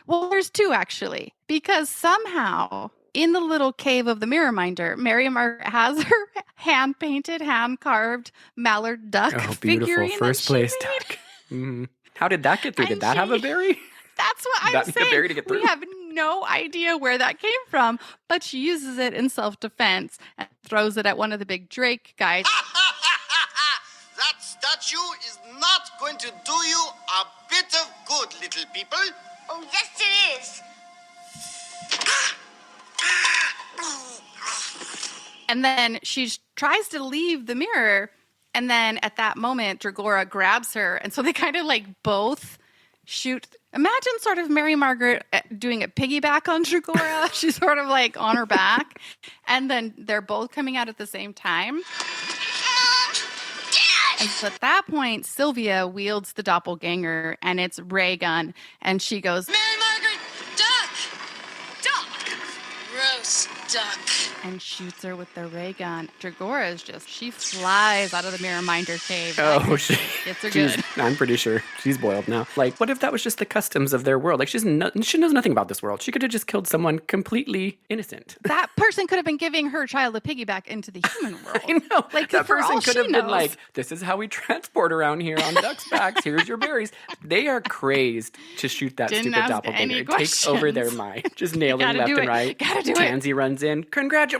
well, there's two actually, because somehow in the little cave of the Mirror Minder, Mary Margaret has her hand-painted, hand-carved mallard duck Oh, beautiful. figurine First that she place made. duck. Mm. How did that get through? Did And that have a berry? That's what I'm That need a saying. berry to get We through? have no idea where that came from, but she uses it in self-defense and throws it at one of the big Drake guys. That statue is not going to do you a bit of good, little people. Oh, yes, it is. And then she tries to leave the mirror, and then at that moment, Dragora grabs her, and so they kind of like both shoot. Imagine sort of Mary Margaret doing a piggyback on Dragora. She's sort of like on her back, and then they're both coming out at the same time. And so at that point, Sylvia wields the doppelganger, and it's ray gun, and she goes, Mary Margaret, duck! Duck! Roast duck. and shoots her with the ray gun. Dragora is she flies out of the Mirror Minder cave. Oh, she gets her she's- good. I'm pretty sure she's boiled now. Like, what if that was just the customs of their world? Like, she knows nothing about this world. She could have just killed someone completely innocent. That person could have been giving her child a piggyback into the human world. I know. Like, That for person all could she have been knows. like, this is how we transport around here on ducks' backs. Here's your berries. They are crazed to shoot that Didn't stupid ask doppelganger. any It takes over their questions. mind. Just nailing Gotta left do and it. right. Gotta do it. Tansy runs in. Congratulations.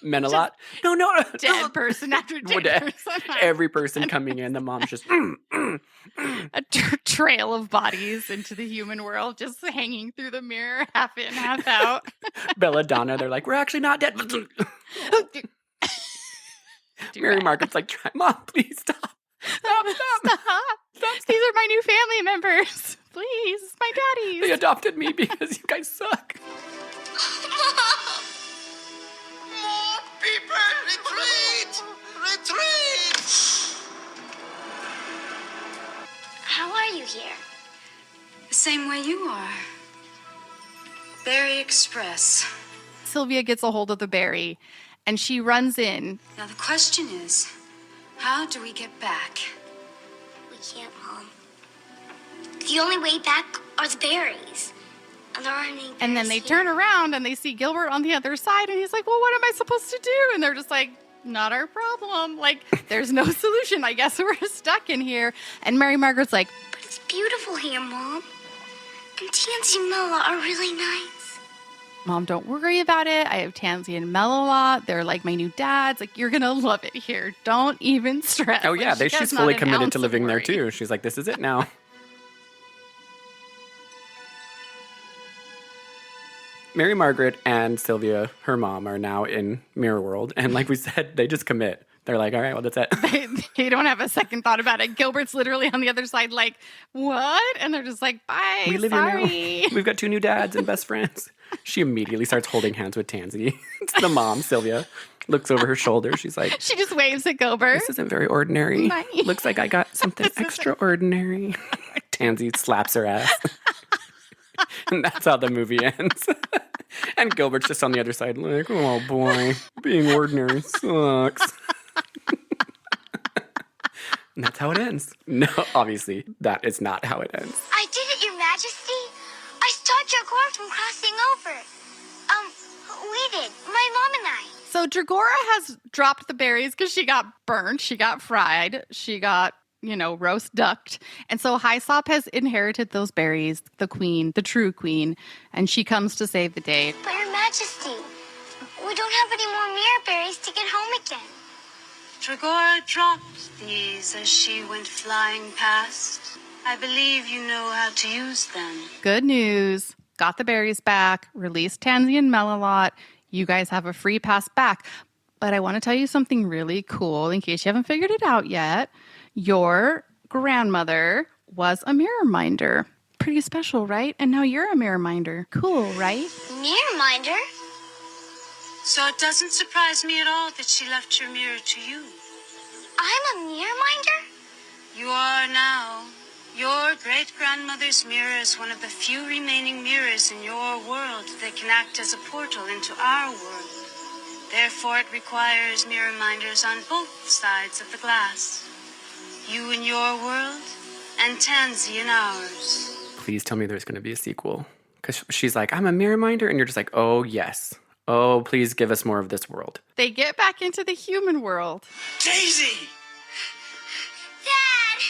Menelot. No. Dead person after dead person. Every person coming in, the mom's just, A trail of bodies into the human world, just hanging through the mirror, half in, half out. Belladonna. They're like, we're actually not dead. Mary Margaret's like, Mom, please stop. Stop. These are my new family members. Please, it's my daddies. They adopted me because you guys suck. More people, retreat! Retreat! How are you here? The same way you are. Berry Express. Sylvia gets a hold of the berry, and she runs in. Now the question is, how do we get back? We can't, Mom. The only way back are the berries. And there aren't any berries And then they here. turn around and they see Gilbert on the other side, and he's like, well, what am I supposed to do? And they're just like, not our problem. Like, there's no solution. I guess we're stuck in here. And Mary Margaret's like, But it's beautiful here, Mom. And Tansy and Mella are really nice. Mom, don't worry about it. I have Tansy and Melilot. They're like my new dads. Like, you're going to love it here. Don't even stress. Oh, Like, yeah. she has She's not fully an committed ounce to of living there, worry. too. She's like, this is it now. Mary Margaret and Sylvia, her mom, are now in Mirror World. And like we said, they just commit. They're like, all right, well, that's it. They don't have a second thought about it. Gilbert's literally on the other side like, what? And they're just like, bye, We live sorry. here now. We've got 2 new dads and best friends. She immediately starts holding hands with Tansy. It's the mom, Sylvia. Looks over her shoulder. She's like, She just waves at Gilbert. this isn't very ordinary. Bye. Looks like I got something extraordinary. Tansy slaps her ass. And that's how the movie ends. And Gilbert's just on the other side like, oh boy, being ordinary sucks. And that's how it ends. No, obviously, that is not how it ends. I did it, Your Majesty. I stopped Dragora from crossing over. We did. My mom and I. So Dragora has dropped the berries because she got burnt. She got fried. She got, roast ducked. And so Hyssop has inherited those berries, the queen, the true queen, and she comes to save the day. But Your Majesty, we don't have any more mirror berries to get home again. Dragora dropped these as she went flying past. I believe you know how to use them. Good news. Got the berries back, released Tansy and Melilot. You guys have a free pass back. But I want to tell you something really cool in case you haven't figured it out yet. Your grandmother was a mirror minder. Pretty special, right? And now you're a mirror minder. Cool, right? Mirror minder? So it doesn't surprise me at all that she left your mirror to you. I'm a mirror minder? You are now. Your great-grandmother's mirror is one of the few remaining mirrors in your world that can act as a portal into our world. Therefore, it requires mirror minders on both sides of the glass. You in your world, and Tansy in ours. Please tell me there's going to be a sequel. Because she's like, I'm a mirror minder. And you're just like, oh, yes. Oh, please give us more of this world. They get back into the human world. Daisy! Dad!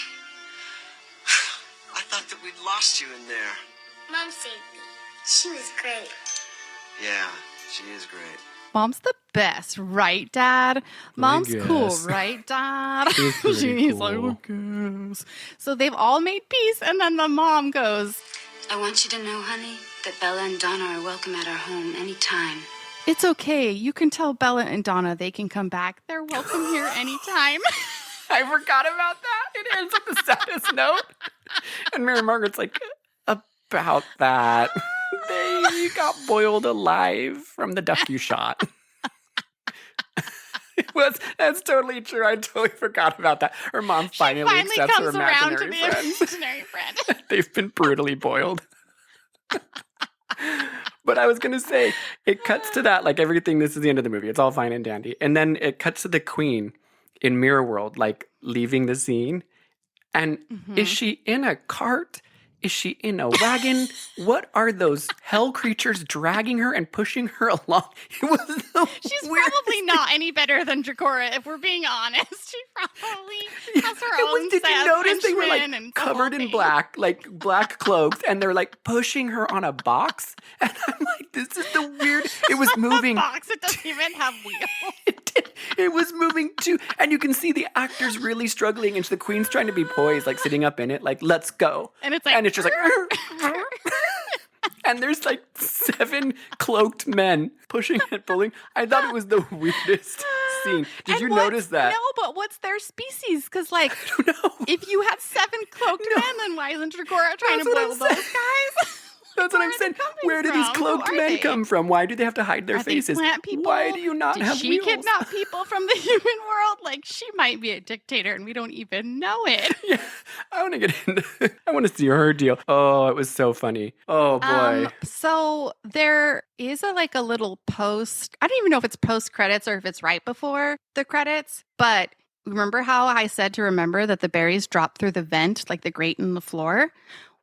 I thought that we'd lost you in there. Mom saved me. She was great. Yeah, she is great. Mom's the best, right, Dad? Mom's cool, guess. right, Dad? She's pretty She's cool. like, I guess. So they've all made peace, and then the mom goes, I want you to know, honey, that Bella and Donna are welcome at our home anytime. it's okay. You can tell Bella and Donna they can come back. They're welcome here anytime. I forgot about that. It ends with the saddest note. And Mary Margaret's like, about that. They got boiled alive from the duck you shot. That's totally true. I totally forgot about that. Her mom finally accepts her comes around to imaginary the friends. imaginary friend. They've been brutally boiled. But I was going to say, it cuts to that, like everything, this is the end of the movie. It's all fine and dandy. And then it cuts to the queen in Mirror World, like leaving the scene. And is she in a cart? Is she in a wagon? What are those hell creatures dragging her and pushing her along? It was the She's weirdest probably not any better than Dracora, if we're being honest. She probably has her own Did set you of notice they were henchmen like and the covered whole in thing. black cloaks, and they're like pushing her on a box? And I'm like, this is the weird. It was moving. Box, it doesn't even have wheels. It was moving too, and you can see the actors really struggling, and the queen's trying to be poised, like sitting up in it, like let's go. And it's like, just like, and there's like 7 cloaked men pushing and pulling. I thought it was the weirdest scene. Did you notice that? No, but what's their species? Because, like, I don't know. if you have 7 cloaked men, then why isn't Dracora trying to That's what boil I'm those saying. guys? That's what I'm saying. Where do these cloaked men come from? Why do they have to hide their Are they faces? plant people? Why do you not Did have she wheels? kidnap people from the human world? Like, she might be a dictator and we don't even know it. Yeah, I want to get into. I want to see her deal. Oh, it was so funny. Oh boy. So there is a little post. I don't even know if it's post credits or if it's right before the credits. But remember how I said to remember that the berries drop through the vent, like the grate in the floor?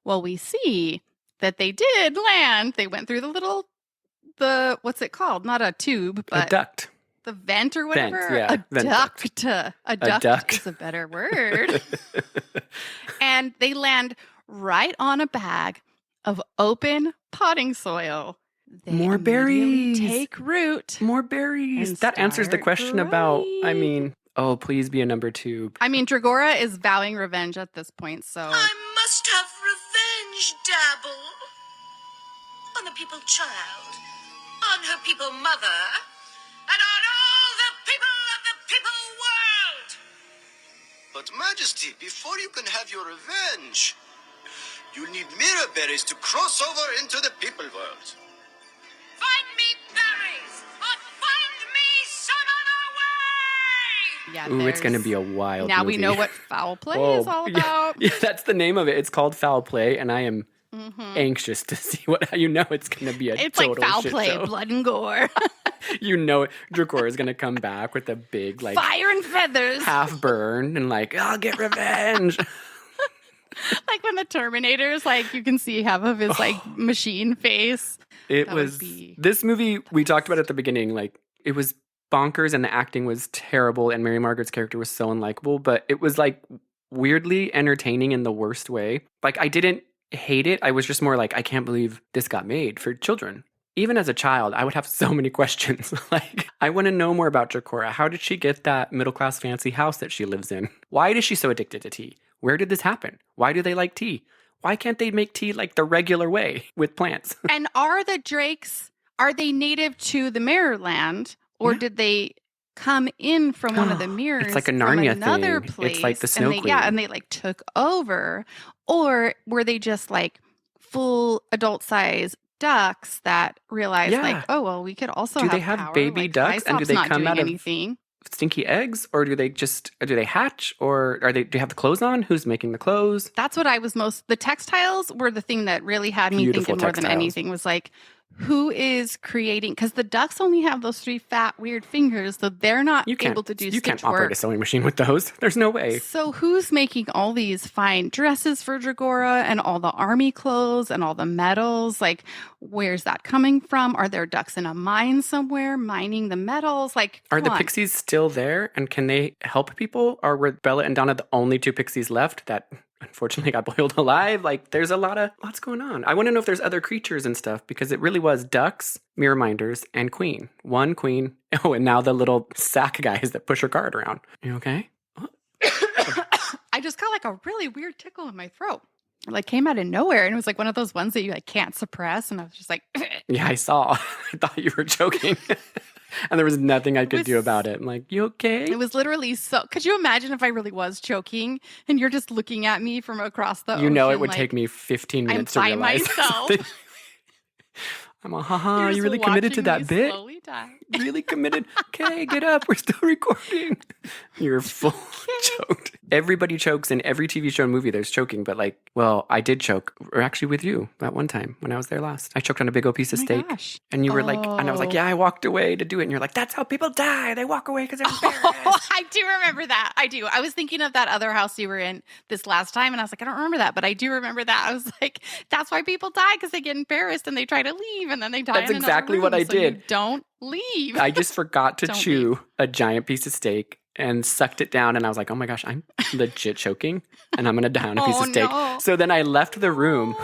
Well, we see that they did land. They went through the what's it called? Not a tube, but A duct. the vent or whatever. Vent, yeah, A vent duct. A duct is a better word. And they land right on a bag of open potting soil. They More immediately berries. take root. More berries. And That answers the start question about, I growing. mean, oh, please be a number 2. I mean, Dragora is vowing revenge at this point, so I must have revenge, Dabble. On the people child, on her people mother, and on all the people of the people world. But, Majesty, before you can have your revenge, you need mirror berries to cross over into the people world. Find me berries, or find me some other way! yeah. Ooh, it's going to there's- be a wild Now movie. we know what foul play Oh, is all yeah. about. Yeah, that's the name of it. It's called Foul Play, and I am anxious to see what. You know, it's going to be a It's like total foul shit play, show. blood and gore, You know, Dracora is going to come back with a big like fire and feathers. half burn and like I'll get revenge. Like when the Terminator's like, you can see half of his like machine face. It That would was be this movie we talked about at the beginning. Like it was bonkers, and the acting was terrible, and Mary Margaret's character was so unlikable. But it was like weirdly entertaining in the worst way. Like I didn't hate it. I was just more like, I can't believe this got made for children. Even as a child, I would have so many questions. Like, I want to know more about Dracora. How did she get that middle-class fancy house that she lives in? Why is she so addicted to tea? Where did this happen? Why do they like tea? Why can't they make tea like the regular way with plants? And are the drakes, are they native to the Mirror Land, or Yeah. did they come in from one of the mirrors? It's like a from Narnia another thing. place? It's like the Snow and they, Queen. Yeah, and they like took over, or were they just like full adult size ducks that realized Yeah. like, oh well, we could also Do have they have power. baby like, ducks, and do Lysop's they not come doing out of anything? stinky eggs, or do they hatch, or do they have the clothes on? Who's making the clothes? That's what I was the textiles were the thing that really had me Beautiful thinking more than textiles. anything was like, who is creating, because the ducks only have those 3 fat, weird fingers, so they're not able to do You can't stitch operate a work. sewing machine with those. There's no way. So who's making all these fine dresses for Dragora and all the army clothes and all the medals? Like, where's that coming from? Are there ducks in a mine somewhere mining the metals? Like, Are the come on. pixies still there? And can they help people? Or were Bella and Donna the only 2 pixies left that unfortunately got boiled alive? Like, there's lots going on. I want to know if there's other creatures and stuff, because it really was ducks, mirror minders, and queen. One queen. Oh, and now the little sack guys that push her cart around. You okay? I just got like a really weird tickle in my throat. It like came out of nowhere, and it was like one of those ones that you like can't suppress. And I was just like, Yeah, I saw. I thought you were joking. And there was nothing I could do about it. I'm like, you okay? it was literally so. Could you imagine if I really was choking and you're just looking at me from across the ocean? You know, it would like, take me 15 I'm minutes to by realize. myself. I'm all, haha, You're you just really committed to watching that me bit? slowly die. Really committed? Okay, get up. We're still recording. You're full choked. Everybody chokes in every TV show and movie. There's choking, but like, well, I did choke, or actually with you that one time when I was there last. I choked on a big old piece of steak. Gosh. And you were like, and I was like, yeah, I walked away to do it. And you're like, that's how people die. They walk away because they're embarrassed. Oh, I do remember that. I do. I was thinking of that other house you were in this last time, and I was like, I don't remember that, but I do remember that. I was like, that's why people die, because they get embarrassed and they try to leave, and then they die. That's in another exactly what room, I so you did. don't leave. I just forgot to Don't chew a giant piece of steak and sucked it down. And I was like, oh my gosh, I'm legit choking and I'm going to die on a piece of steak. No. So then I left the room.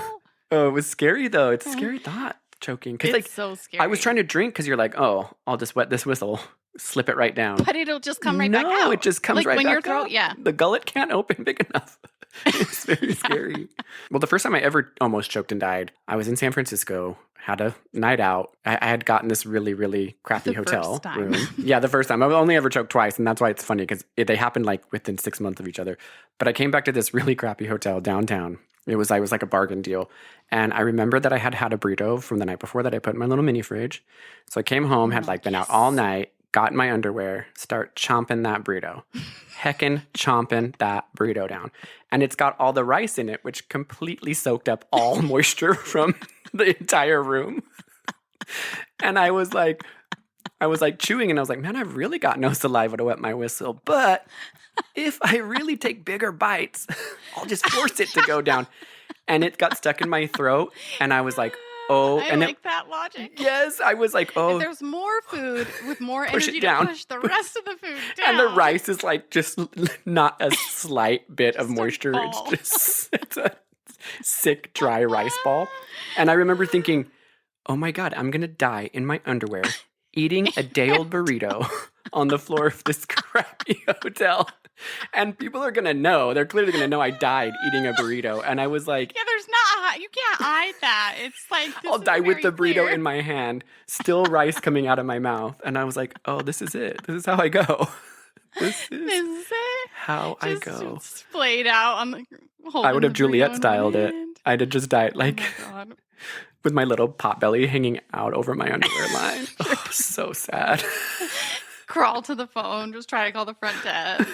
Oh, it was scary though. It's a scary thought, choking. Because like, so scary. I was trying to drink because you're like, oh, I'll just wet this whistle, slip it right down. But it'll just come right back out. No, it just comes like right when back your throat, out. yeah. The gullet can't open big enough. It's very scary. Well, the first time I ever almost choked and died, I was in San Francisco, had a night out. I had gotten this really, really crappy hotel first time. room. Yeah, the first time. I've only ever choked twice, and that's why it's funny, because they happened like within 6 months of each other. But I came back to this really crappy hotel downtown. I was like a bargain deal. And I remember that I had a burrito from the night before that I put in my little mini fridge. So I came home, had like been out all night, got in my underwear, start chomping that burrito. Heckin' chomping that burrito down. And it's got all the rice in it, which completely soaked up all moisture from the entire room. And I was like chewing, and I was like, man, I've really got no saliva to wet my whistle. But if I really take bigger bites, I'll just force it to go down. And it got stuck in my throat. And I was like, oh. I like that logic. Yes, I was like, oh. If there's more food with more Push energy it down. to push the rest of the food down. And the rice is like just not a slight bit of moisture. ball. It's a sick, dry rice ball. And I remember thinking, oh my God, I'm going to die in my underwear eating a day-old burrito on the floor of this crappy hotel. And people are going to know. They're clearly going to know I died eating a burrito. And I was like, Yeah, you can't hide that. It's like, I'll die with the burrito in my hand, still rice coming out of my mouth. And I was like, oh, this is it. This is how I go. This is how I go. Just splayed out on the. I would have the Juliet burrito in styled one it. hand. I'd have just died like Oh my God. with my little pot belly hanging out over my underwear line. Oh, so sad. Crawl to the phone, just try to call the front desk.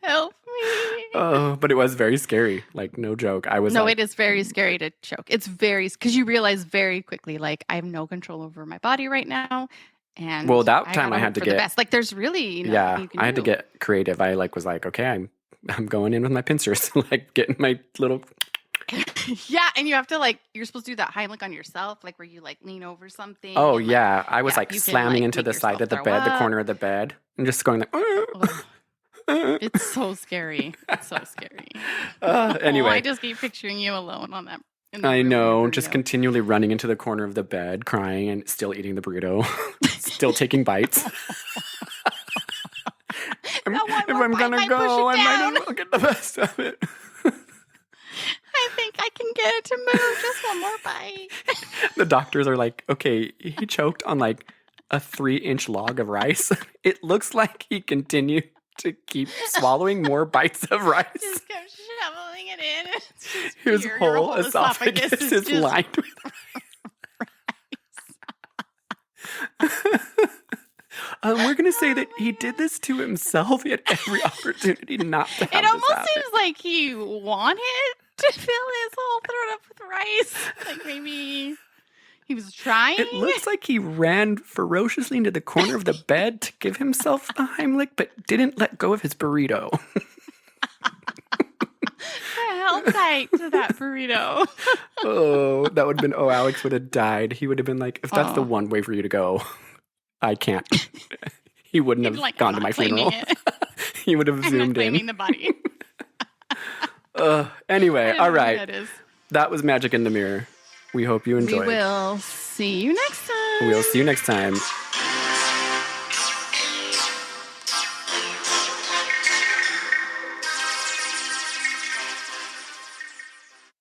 Help me. Oh, but it was very scary. Like, no joke. I was No, like, it is very scary to choke. It's because you realize very quickly, like, I have no control over my body right now. And well, that time gotta I hope had to for the get, best. Like, there's really nothing yeah, you can I had to do. get creative. I was like, okay, I'm going in with my pincers, like getting my little. Yeah, and you have to you're supposed to do that Heimlich on yourself, like where you lean over something. Oh and, yeah, I was you can, slamming into make the side yourself of the throw bed, the up. corner of the bed, and just going like. It's so scary. It's so scary. Anyway, I just keep picturing you alone on that. in the I room with know, your just burrito. continually running into the corner of the bed, crying, and still eating the burrito, still taking bites. If I'm gonna go, I might as well get the best of it. I think I can get it to move. Just one more bite. The doctors are like, okay, he choked on like a 3-inch log of rice. It looks like he continued to keep swallowing more bites of rice. Just kept shoveling it in. It's just His your whole esophagus is just lined with we're going to say that he did this to himself. He had every opportunity not to have It this almost happen. seems like he wanted to fill his whole throat up with rice. Like maybe He was trying? It looks like he ran ferociously into the corner of the bed to give himself a Heimlich, but didn't let go of his burrito. Held tight to that burrito. That would have been, Alex would have died. He would have been like, if that's the one way for you to go, I can't. He wouldn't have gone to my funeral. He would have zoomed in. The body. Anyway, all right. That was Magic in the Mirror. We hope you enjoyed. We will see you next time. We'll see you next time.